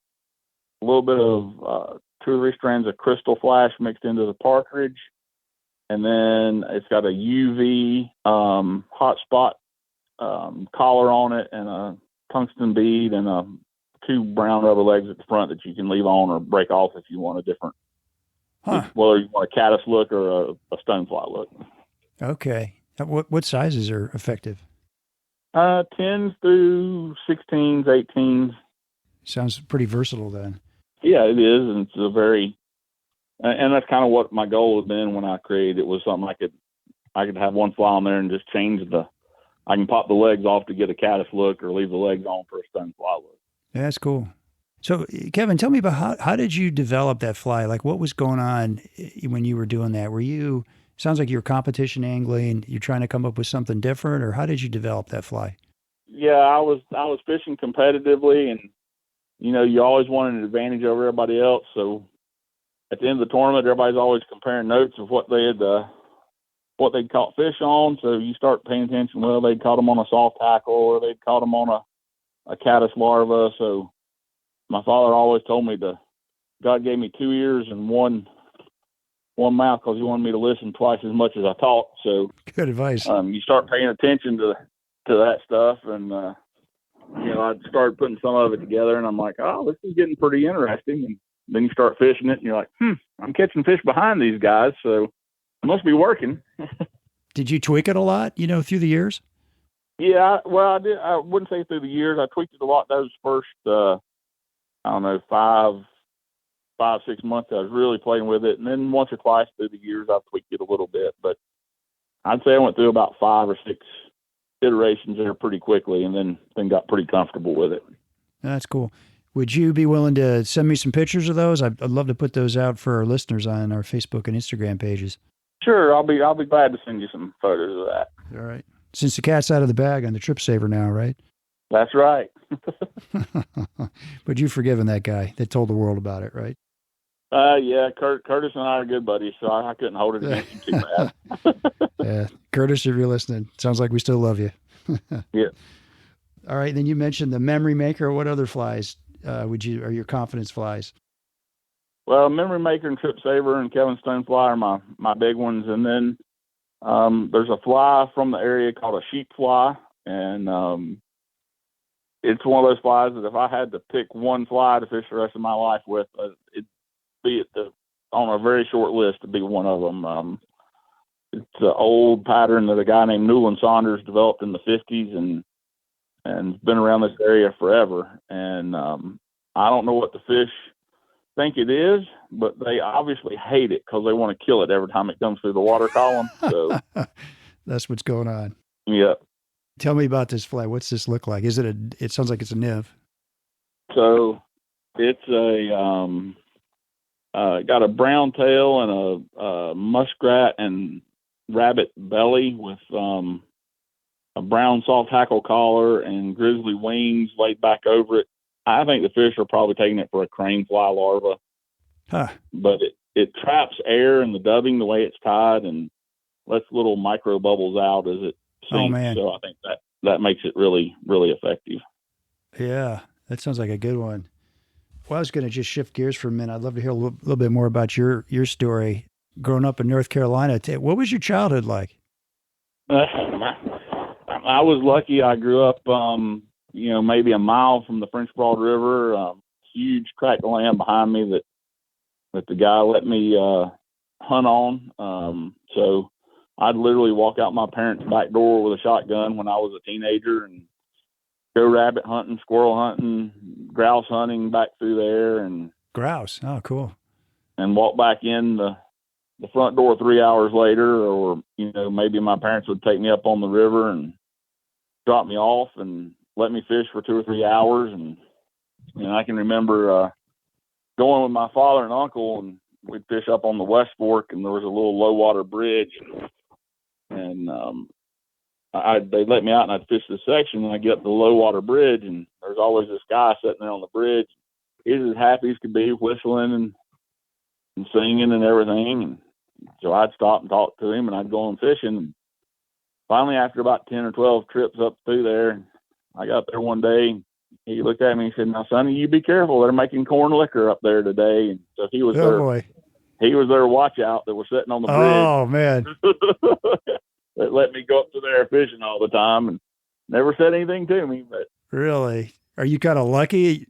a little bit of 2 or 3 strands of crystal flash mixed into the partridge, and then it's got a UV hot spot collar on it, and a tungsten bead, and 2 brown rubber legs at the front that you can leave on or break off if you want a different, whether you want a caddis look or a stonefly look. Okay. What sizes are effective? 10s through 16s, 18s. Sounds pretty versatile then. Yeah, it is, and it's and that's kind of what my goal has been when I created it, was something I could have one fly on there and just change I can pop the legs off to get a caddis look or leave the legs on for a stonefly look. Yeah, that's cool. So Kevin, tell me about how did you develop that fly? Like what was going on when you were doing that? Sounds like you're competition angling, you're trying to come up with something different, or how did you develop that fly? Yeah, I was fishing competitively, and you always wanted an advantage over everybody else. So at the end of the tournament, everybody's always comparing notes of what they'd caught fish on. So you start paying attention. Well, they'd caught them on a soft tackle, or they'd caught them on a caddis larva. So my father always told me God gave me 2 ears and one mouth, because he wanted me to listen twice as much as I talk. So good advice. You start paying attention to that stuff, and I started putting some of it together, and I'm like, oh, this is getting pretty interesting. And then you start fishing it, and you're like, I'm catching fish behind these guys, so it must be working. Did you tweak it a lot, through the years? Yeah, well, I did. I wouldn't say through the years. I tweaked it a lot those first, I don't know, 5, 6 months. I was really playing with it, and then once or twice through the years, I've tweaked it a little bit. But I'd say I went through about 5 or 6 iterations there pretty quickly, and then got pretty comfortable with it. That's cool. Would you be willing to send me some pictures of those? I'd love to put those out for our listeners on our Facebook and Instagram pages. Sure, I'll be glad to send you some photos of that. All right. Since the cat's out of the bag on the Trip Saver now, right? That's right. But you've forgiven that guy that told the world about it, right? Yeah, Curtis and I are good buddies, so I couldn't hold it against him too bad. Yeah, Curtis, if you're listening, sounds like we still love you. Yeah. All right, then you mentioned the Memory Maker. What other flies are your confidence flies? Well, Memory Maker and Trip Saver and Kevin Stonefly are my big ones, and then there's a fly from the area called a sheep fly, and it's one of those flies that if I had to pick one fly to fish the rest of my life with, it'd be on a very short list to be one of them. It's an old pattern that a guy named Newland Saunders developed in the 50s, and it's been around this area forever. And I don't know what the fish think it is, but they obviously hate it because they want to kill it every time it comes through the water column. So that's what's going on. Yeah. Tell me about this fly. What's this look like? It sounds like it's a nymph. So it's got a brown tail and a muskrat and rabbit belly with a brown soft hackle collar and grizzly wings laid back over it. I think the fish are probably taking it for a crane fly larva. Huh. But it traps air in the dubbing the way it's tied and lets little micro bubbles out as it sinks. Oh, man. So I think that makes it really, really effective. Yeah, that sounds like a good one. Well, I was going to just shift gears for a minute. I'd love to hear a little bit more about your story. Growing up in North Carolina, what was your childhood like? I was lucky. I grew up, maybe a mile from the French Broad River. Huge tract of land behind me that the guy let me hunt on. So I'd literally walk out my parents' back door with a shotgun when I was a teenager and go rabbit hunting, squirrel hunting, grouse hunting back through there, and grouse. Oh, cool. And walk back in the front door 3 hours later, or maybe my parents would take me up on the river and drop me off and let me fish for 2 or 3 hours. And I can remember going with my father and uncle, and we'd fish up on the West Fork, and there was a little low water bridge, and they let me out and I'd fish the section, and I get up the low water bridge, and there's always this guy sitting there on the bridge. He's as happy as could be, whistling and singing and everything. And so I'd stop and talk to him, and I'd go on fishing. And finally, after about 10 or 12 trips up through there, I got there one day. He looked at me and he said, "Now, Sonny, you be careful. They're making corn liquor up there today." And so he was their watch out that was sitting on the bridge. Oh, man. That let me go up to there fishing all the time and never said anything to me. But really? Are you kind of lucky?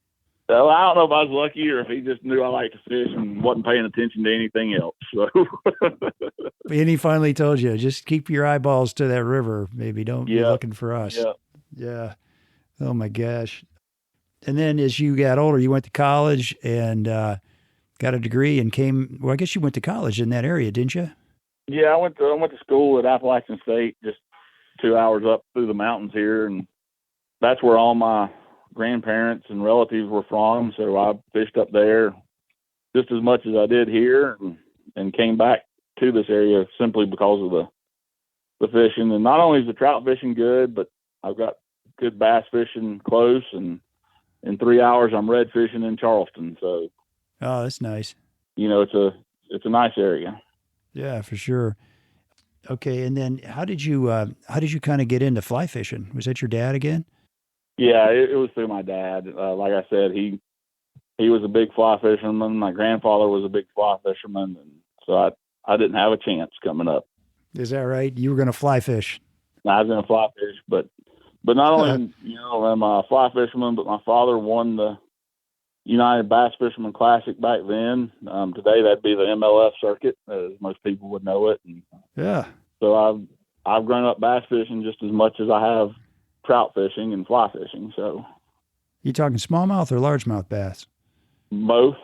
Well, I don't know if I was lucky or if he just knew I liked to fish and wasn't paying attention to anything else. So. And he finally told you, just keep your eyeballs to that river. Maybe don't be looking for us. Yeah. Oh, my gosh. And then as you got older, you went to college and got a degree and I guess you went to college in that area, didn't you? Yeah, I went to school at Appalachian State, just 2 hours up through the mountains here, and that's where all my grandparents and relatives were from. So I fished up there just as much as I did here, and came back to this area simply because of the fishing. And not only is the trout fishing good, but I've got good bass fishing close, and in 3 hours I'm red fishing in Charleston. So, oh, that's nice. It's a nice area. Yeah, for sure. Okay, and then how did you kind of get into fly fishing? Was that your dad again? Yeah, it was through my dad. Like I said, he was a big fly fisherman. My grandfather was a big fly fisherman, and so I didn't have a chance coming up. Is that right? You were going to fly fish? I was going to fly fish, but But not only, am a fly fisherman, but my father won the United Bass Fisherman Classic back then. Today that'd be the MLF circuit, as most people would know it. And Yeah. so I've grown up bass fishing just as much as I have trout fishing and fly fishing. So You talking smallmouth or largemouth bass? both.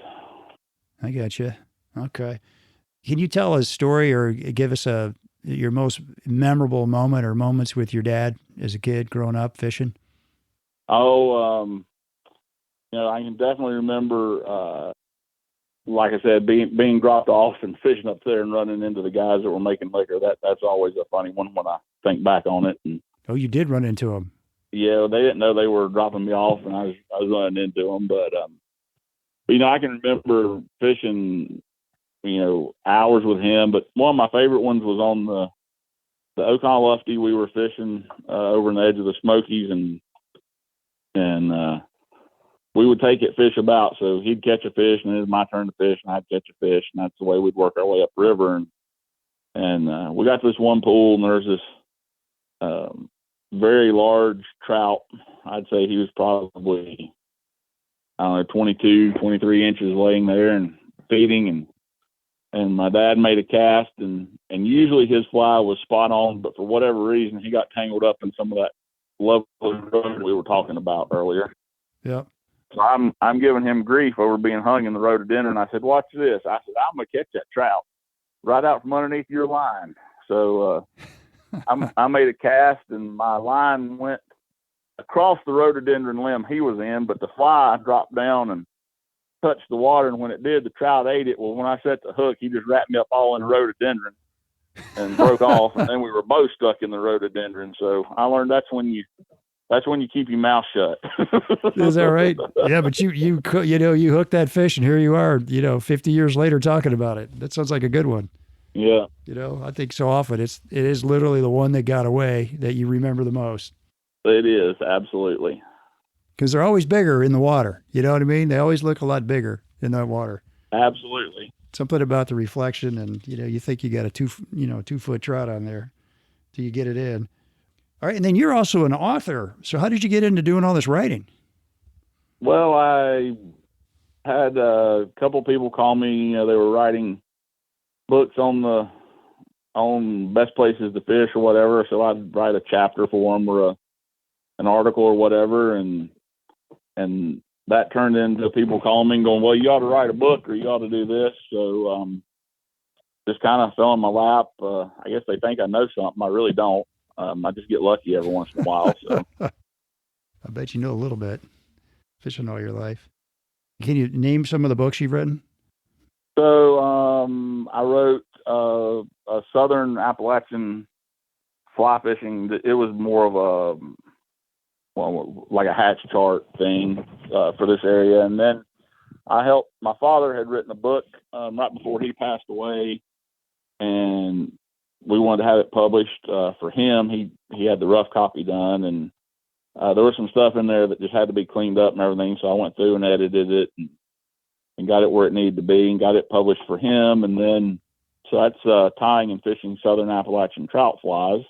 I got you. Okay. Can you tell a story or give us your most memorable moment or moments with your dad as a kid growing up fishing? Oh, I can definitely remember, like I said, being dropped off and fishing up there and running into the guys that were making liquor. That's always a funny one when I think back on it. And Oh, you did run into them. yeah, they didn't know they were dropping me off, and I was running into them. But I can remember fishing, hours with him. But one of my favorite ones was on the Oconee Lufty. We were fishing over on the edge of the Smokies, and we would take it fish about. So he'd catch a fish, and it was my turn to fish, and I'd catch a fish, and that's the way we'd work our way up river. And we got to this one pool, and there's this very large trout. I'd say he was probably, 22, 23 inches laying there and feeding. And my dad made a cast, and usually his fly was spot on, but for whatever reason, he got tangled up in some of that lovely road we were talking about earlier. Yep. So I'm giving him grief over being hung in the rhododendron. I said, "Watch this." I said, "I'm gonna catch that trout right out from underneath your line." So I made a cast, and my line went across the rhododendron limb he was in, but the fly dropped down and touched the water, and when it did, the trout ate it. Well, when I set the hook, he just wrapped me up all in the rhododendron and broke off, and then we were both stuck in the rhododendron. So I learned that's when you keep your mouth shut. Is that right? Yeah, but you hooked that fish, and here you are, 50 years later talking about it. That sounds like a good one. Yeah. I think so often it is literally the one that got away that you remember the most. It is, absolutely. Because they're always bigger in the water. You know what I mean? They always look a lot bigger in that water. Absolutely. Something about the reflection, and you think you got a 2-foot trout on there till you get it in. All right, and then you're also an author. So how did you get into doing all this writing? Well, I had a couple people call me. They were writing books on best places to fish or whatever. So I'd write a chapter for them or an article or whatever, and that turned into people calling me and going, "Well, you ought to write a book or you ought to do this." So just kind of fell in my lap. I guess they think I know something. I really don't. I just get lucky every once in a while. So I bet you know a little bit, fishing all your life. Can you name some of the books you've written? So I wrote a Southern Appalachian fly fishing. It was more of like a hatch chart thing for this area. And then my father had written a book right before he passed away, and we wanted to have it published for him. He had the rough copy done, and there was some stuff in there that just had to be cleaned up and everything. So I went through and edited it and got it where it needed to be and got it published for him. And then, so that's tying and fishing Southern Appalachian trout flies.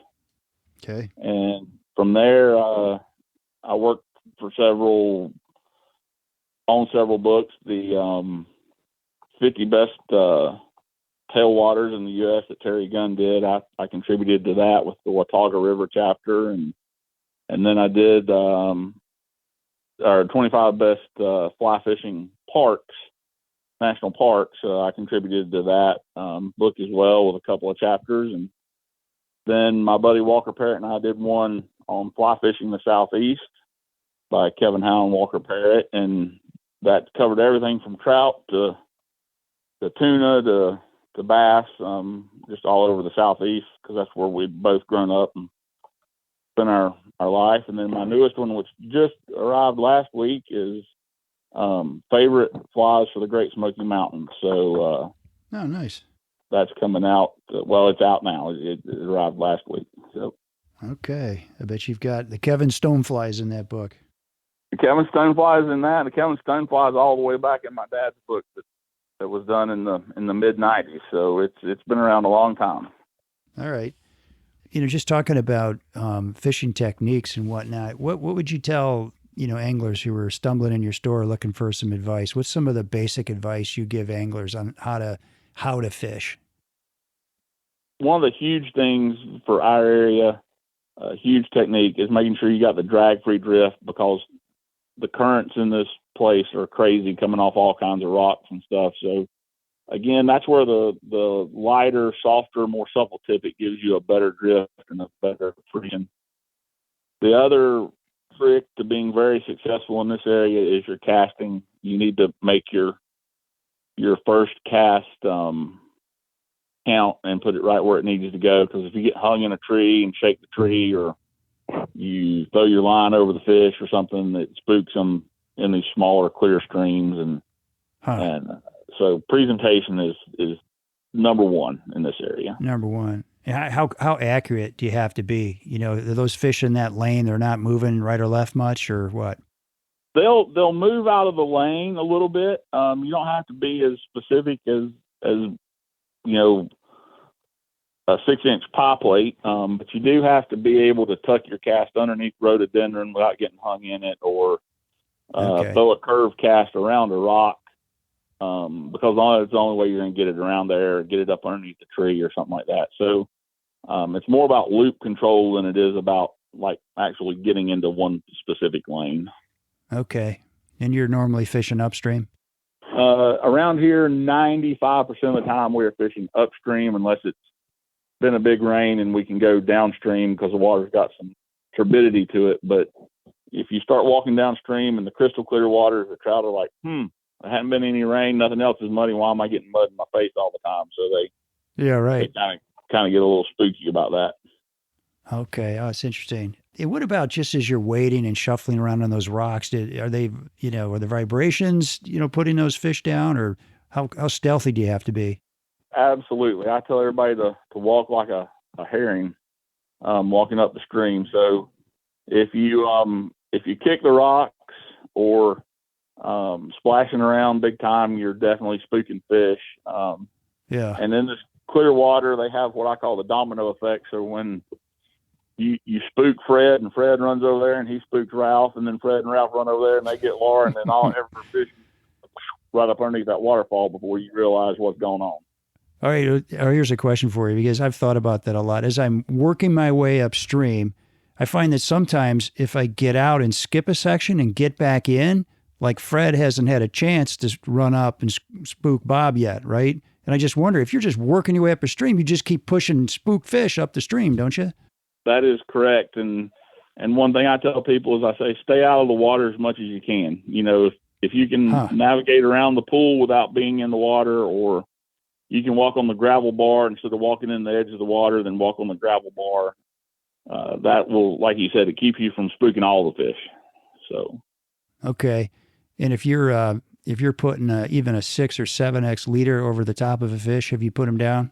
Okay. And from there, I worked for several books. The 50 best tailwaters in the U.S. that Terry Gunn did. I contributed to that with the Watauga River chapter, and then I did our 25 best fly fishing parks, national parks. I contributed to that book as well with a couple of chapters, and then my buddy Walker Parrott and I did one on fly fishing the Southeast by Kevin Howell and Walker Parrott, and that covered everything from trout to tuna to bass, just all over the Southeast, because that's where we'd both grown up and spent our life. And then my newest one, which just arrived last week, is favorite flies for the Great Smoky Mountains. So oh, nice. That's coming out. Well, it's out now. It arrived last week. So okay, I bet you've got the Kevin Stoneflies in that book. The Kevin Stoneflies in that. The Kevin Stoneflies all the way back in my dad's book that was done in the mid '90s. So it's been around a long time. All right. Just talking about fishing techniques and whatnot, what would you tell, anglers who are stumbling in your store looking for some advice? What's some of the basic advice you give anglers on how to fish? One of the huge things for our area, a huge technique, is making sure you got the drag-free drift, because the currents in this place are crazy, coming off all kinds of rocks and stuff. So again, that's where the lighter, softer, more supple tippet gives you a better drift and a better freedom. The other trick to being very successful in this area is your casting. You need to make your first cast count and put it right where it needs to go, because if you get hung in a tree and shake the tree, or you throw your line over the fish or something, it spooks them in these smaller, clear streams. And so presentation is number one in this area. Number one. How accurate do you have to be? Those fish in that lane, they're not moving right or left much, or what? They'll move out of the lane a little bit. You don't have to be as specific as a 6-inch pie plate, but you do have to be able to tuck your cast underneath rhododendron without getting hung in it, or throw a curved cast around a rock, because it's the only way you're going to get it around there, or get it up underneath the tree or something like that. So it's more about loop control than it is about like actually getting into one specific lane. Okay. And you're normally fishing upstream? Around here, 95% of the time we are fishing upstream, unless it's been a big rain and we can go downstream because the water's got some turbidity to it. But if you start walking downstream in the crystal clear waters, the trout are like, there hasn't been any rain, nothing else is muddy. Why am I getting mud in my face all the time? So they kind of get a little spooky about that. Okay. Oh, it's interesting. And what about just as you're wading and shuffling around on those rocks? Are the vibrations, putting those fish down, or how stealthy do you have to be? Absolutely. I tell everybody to walk like a herring, walking up the stream. So if you kick the rocks or splashing around big time, you're definitely spooking fish. Yeah. And in this clear water, they have what I call the domino effect. So when you spook Fred, and Fred runs over there, and he spooks Ralph, and then Fred and Ralph run over there, and they get Laura, and then every fish right up underneath that waterfall before you realize what's going on. All right. Here's a question for you, because I've thought about that a lot. As I'm working my way upstream, I find that sometimes if I get out and skip a section and get back in, like Fred hasn't had a chance to run up and spook Bob yet, right? And I just wonder, if you're just working your way upstream, you just keep pushing spook fish up the stream, don't you? That is correct. And one thing I tell people is I say, stay out of the water as much as you can. If you can navigate around the pool without being in the water, or you can walk on the gravel bar instead of walking in the edge of the water, then walk on the gravel bar. That will, like you said, keep you from spooking all the fish. So. Okay. And if you're putting even a 6 or 7X leader over the top of a fish, have you put them down?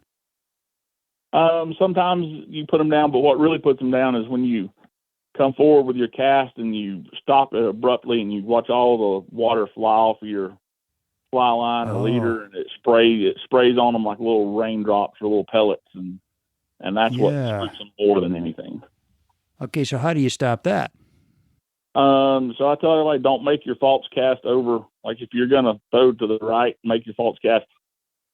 Sometimes you put them down, but what really puts them down is when you come forward with your cast and you stop it abruptly and you watch all the water fly off of your fly line or leader, and it sprays on them like little raindrops or little pellets, and that's what spooks them more than anything. Okay, so how do you stop that? So I tell everybody, don't make your false cast over. Like if you're gonna throw to the right, make your false cast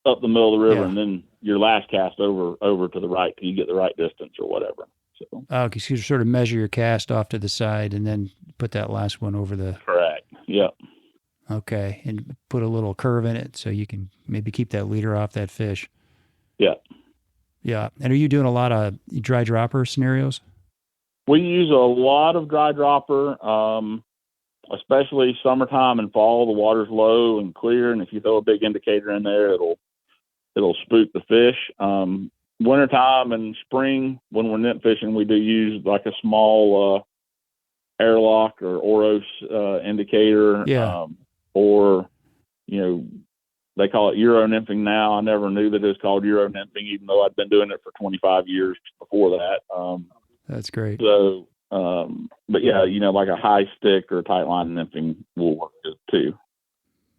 up the middle of the river, and then your last cast over to the right till you get the right distance or whatever. So okay, so you sort of measure your cast off to the side and then put that last one over the. Correct. Yep. Okay, and put a little curve in it so you can maybe keep that leader off that fish. Yeah. Yeah. And are you doing a lot of dry dropper scenarios? We use a lot of dry dropper, especially summertime and fall. The water's low and clear, and if you throw a big indicator in there, it'll spook the fish. Wintertime and spring, when we're nymph fishing, we do use like a small airlock or Oros indicator. Yeah. Or, they call it Euro nymphing now. I never knew that it was called Euro nymphing, even though I'd been doing it for 25 years before that. That's great. So, but yeah, like a high stick or a tight line nymphing will work too.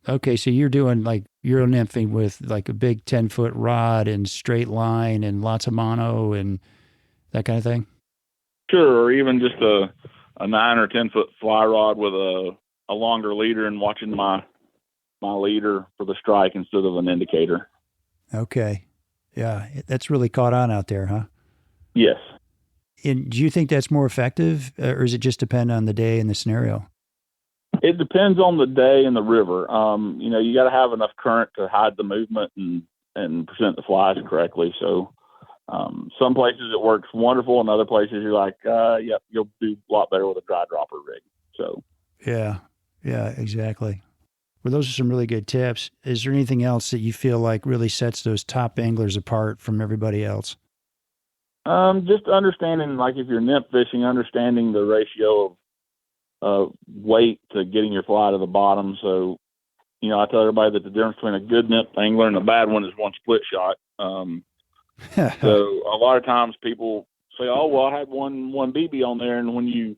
Okay, so you're doing like Euro nymphing with like a big 10-foot rod and straight line and lots of mono, and that kind of thing? Sure, or even just a 9 or 10 foot fly rod with a longer leader and watching my leader for the strike instead of an indicator. Okay. Yeah, that's really caught on out there, huh? Yes. And do you think that's more effective, or does it just depend on the day and the scenario? It depends on the day and the river. You got to have enough current to hide the movement and present the flies correctly. So some places it works wonderful, and other places you're like, yep, you'll do a lot better with a dry dropper rig. So Yeah, exactly. Well, those are some really good tips. Is there anything else that you feel like really sets those top anglers apart from everybody else? just understanding, like if you're nymph fishing, understanding the ratio of weight to getting your fly to the bottom. So, I tell everybody that the difference between a good nymph angler and a bad one is one split shot. So a lot of times people say, "Oh, well, I had one BB on there," and when you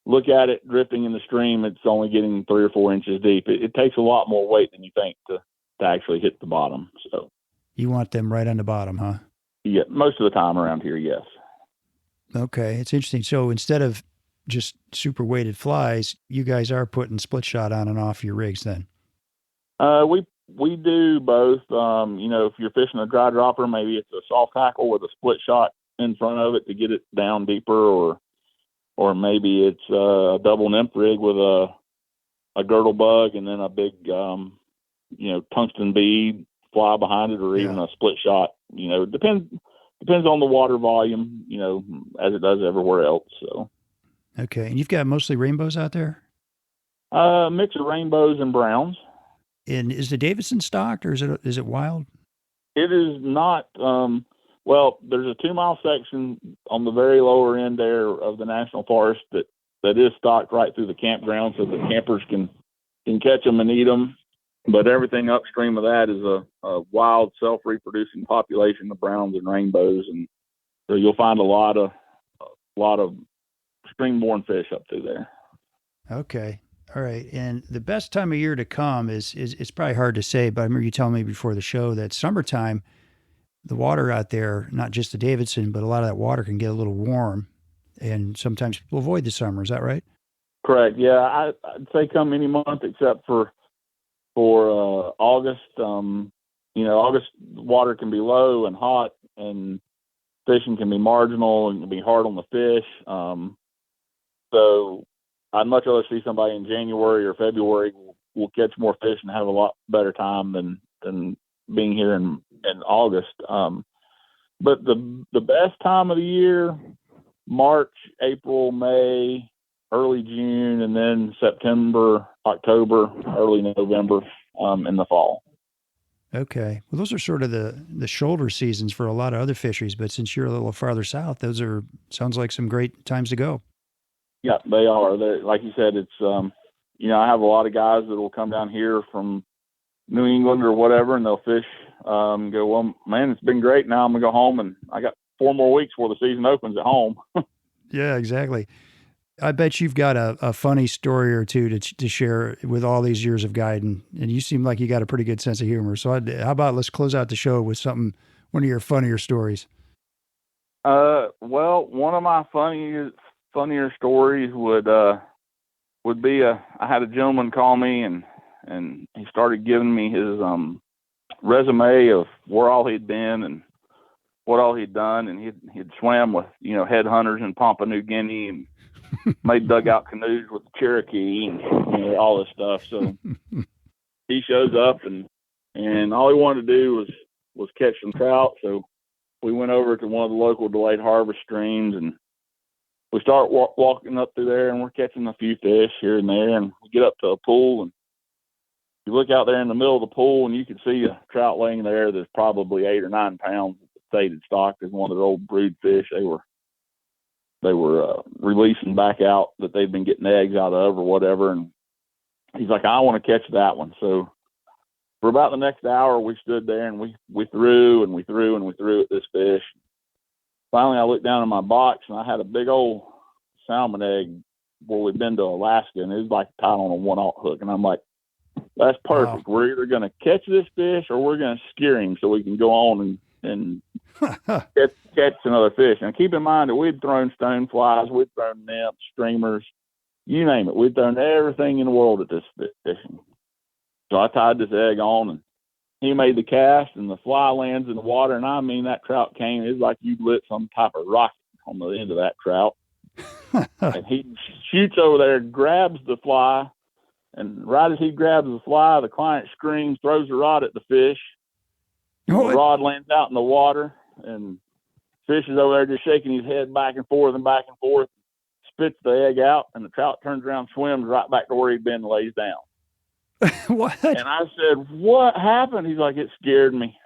look at it drifting in the stream, it's only getting 3 or 4 inches deep. It takes a lot more weight than you think to actually hit the bottom. So You want them right on the bottom, huh? yeah, most of the time around here, yes. Okay, it's interesting. So instead of just super weighted flies, you guys are putting split shot on and off your rigs then? We do both. If you're fishing a dry dropper, maybe it's a soft tackle with a split shot in front of it to get it down deeper, or maybe it's a double nymph rig with a girdle bug and then a big tungsten bead fly behind it, or even a split shot. It depends on the water volume, as it does everywhere else. So Okay, and you've got mostly rainbows out there? mix of rainbows and browns. And is the Davidson stocked, or is it wild? It is not. Well, there's a 2 mile section on the very lower end there of the national forest that is stocked right through the campground, so the campers can catch them and eat them. But everything upstream of that is a wild, self-reproducing population of browns and rainbows, and so you'll find a lot of spring-born fish up through there. Okay. All right. And the best time of year to come is it's probably hard to say, but I remember you telling me before the show that summertime, the water out there, not just the Davidson, but a lot of that water can get a little warm, and sometimes people avoid the summer. Is that right? Correct. Yeah, I'd say come any month except for August. August water can be low and hot, and fishing can be marginal and can be hard on the fish. So I'd much rather see somebody in January or February will catch more fish and have a lot better time than being here in August. But the best time of the year, March, April, May, early June, and then September, October, early November, in the fall. Okay. Well, those are sort of the shoulder seasons for a lot of other fisheries, but since you're a little farther south, sounds like some great times to go. Yeah, they are. Like you said, it's I have a lot of guys that will come down here from New England or whatever, and they'll fish. Go, well, man, it's been great. Now I'm gonna go home, and I got 4 more weeks before the season opens at home. Yeah, exactly. I bet you've got a funny story or two to share with all these years of guiding, and you seem like you got a pretty good sense of humor. So how about let's close out the show with one of your funnier stories. Well, one of my funnier stories would be I had a gentleman call me and he started giving me his resume of where all he'd been and what all he'd done, and he'd swam with headhunters in Papua New Guinea and made dugout canoes with the Cherokee and all this stuff. So he shows up and all he wanted to do was catch some trout. So we went over to one of the local delayed harvest streams, and we start walking up through there, and we're catching a few fish here and there, and we get up to a pool, and you look out there in the middle of the pool, and you can see a trout laying there that's probably 8 or 9 pounds. Stated stock is one of the old brood fish they were releasing back out that they've been getting eggs out of or whatever. And he's like, I want to catch that one. So for about the next hour, we stood there and we threw and we threw and we threw at this fish. Finally, I looked down in my box and I had a big old salmon egg where we'd been to Alaska, and it was like tied on a 1/0 hook. And I'm like, that's perfect. Wow. We're either going to catch this fish or we're going to scare him so we can go on and catch another fish. And keep in mind that we'd thrown stone flies, we'd thrown nymphs, streamers, you name it. We'd thrown everything in the world at this fishing. So I tied this egg on, and he made the cast, and the fly lands in the water. And I mean, that trout came. It was like you lit some type of rocket on the end of that trout. And he shoots over there, grabs the fly, and right as he grabs the fly, the client screams, throws a rod at the fish. The rod lands out in the water, and fish is over there just shaking his head back and forth, spits the egg out, and the trout turns around, swims right back to where he'd been, and lays down. What? And I said, what happened? He's like, it scared me.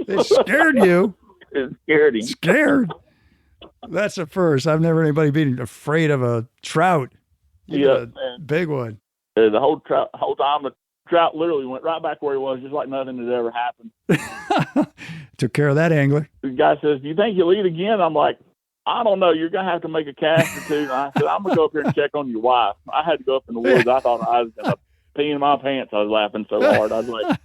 It scared you? It scared him. Scared? That's a first. I've never heard anybody being afraid of a trout. Yeah, a big one. The whole time, the trout literally went right back where he was, just like nothing had ever happened. Took care of that angler. The guy says, do you think you'll eat again? I'm like, I don't know. You're going to have to make a cast or two. And I said, I'm going to go up here and check on your wife. I had to go up in the woods. I thought I was going to pee in my pants. I was laughing so hard. I was like,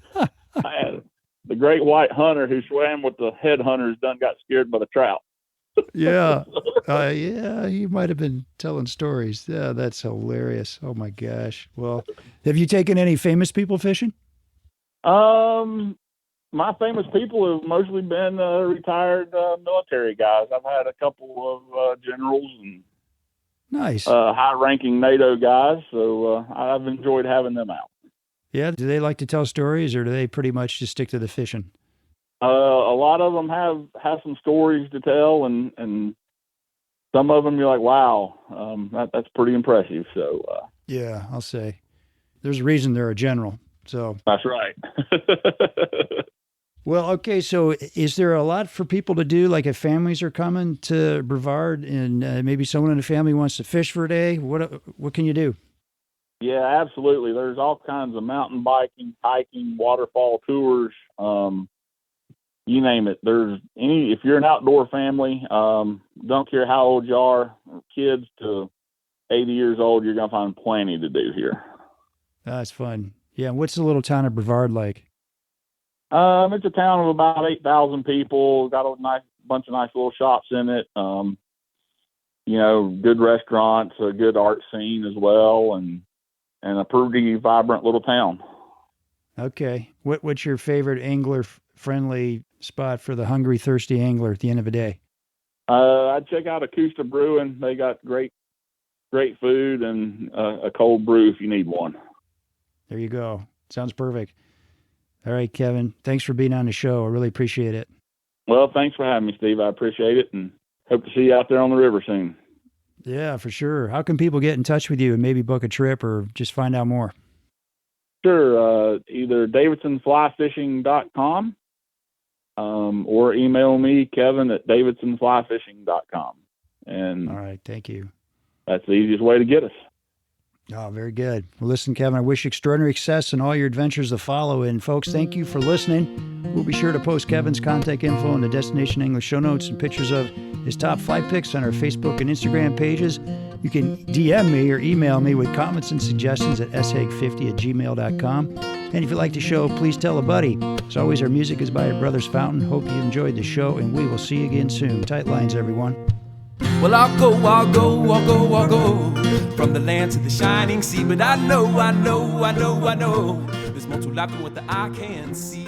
the great white hunter who swam with the head hunters got scared by the trout. Yeah. Yeah, he might have been telling stories. Yeah, that's hilarious. Oh, my gosh. Well, have you taken any famous people fishing? My famous people have mostly been retired military guys. I've had a couple of generals and nice high-ranking NATO guys, so I've enjoyed having them out. Yeah, do they like to tell stories, or do they pretty much just stick to the fishing? A lot of them have some stories to tell, and some of them you're like, wow, that's pretty impressive. So yeah, I'll say there's a reason they're a general. So that's right. Well, okay. So is there a lot for people to do? Like if families are coming to Brevard and maybe someone in the family wants to fish for a day, what can you do? Yeah, absolutely. There's all kinds of mountain biking, hiking, waterfall tours. You name it. If you're an outdoor family, don't care how old you are, kids to 80 years old, you're going to find plenty to do here. That's fun. Yeah. And what's the little town of Brevard like? It's a town of about 8,000 people. Got a bunch of nice little shops in it. Good restaurants, a good art scene as well, and a pretty vibrant little town. Okay. What's your favorite angler-friendly spot for the hungry, thirsty angler at the end of the day? I'd check out Acosta Brewing. They got great food and a cold brew if you need one. There you go. Sounds perfect. All right, Kevin, thanks for being on the show. I really appreciate it. Well, thanks for having me, Steve. I appreciate it, and hope to see you out there on the river soon. Yeah, for sure. How can people get in touch with you and maybe book a trip or just find out more? Sure. Either davidsonflyfishing.com or email me, Kevin, at davidsonflyfishing.com. And all right, thank you. That's the easiest way to get us. Oh, very good. Well, listen, Kevin, I wish you extraordinary success in all your adventures to follow. And folks, thank you for listening. We'll be sure to post Kevin's contact info in the Destination Angler show notes and pictures of his top fly picks on our Facebook and Instagram pages. You can DM me or email me with comments and suggestions at shag50@gmail.com. And if you like the show, please tell a buddy. As always, our music is by our Brothers Fountain. Hope you enjoyed the show, and we will see you again soon. Tight lines, everyone. Well, I'll go from the land to the shining sea. But I know there's more to life than what the eye can see.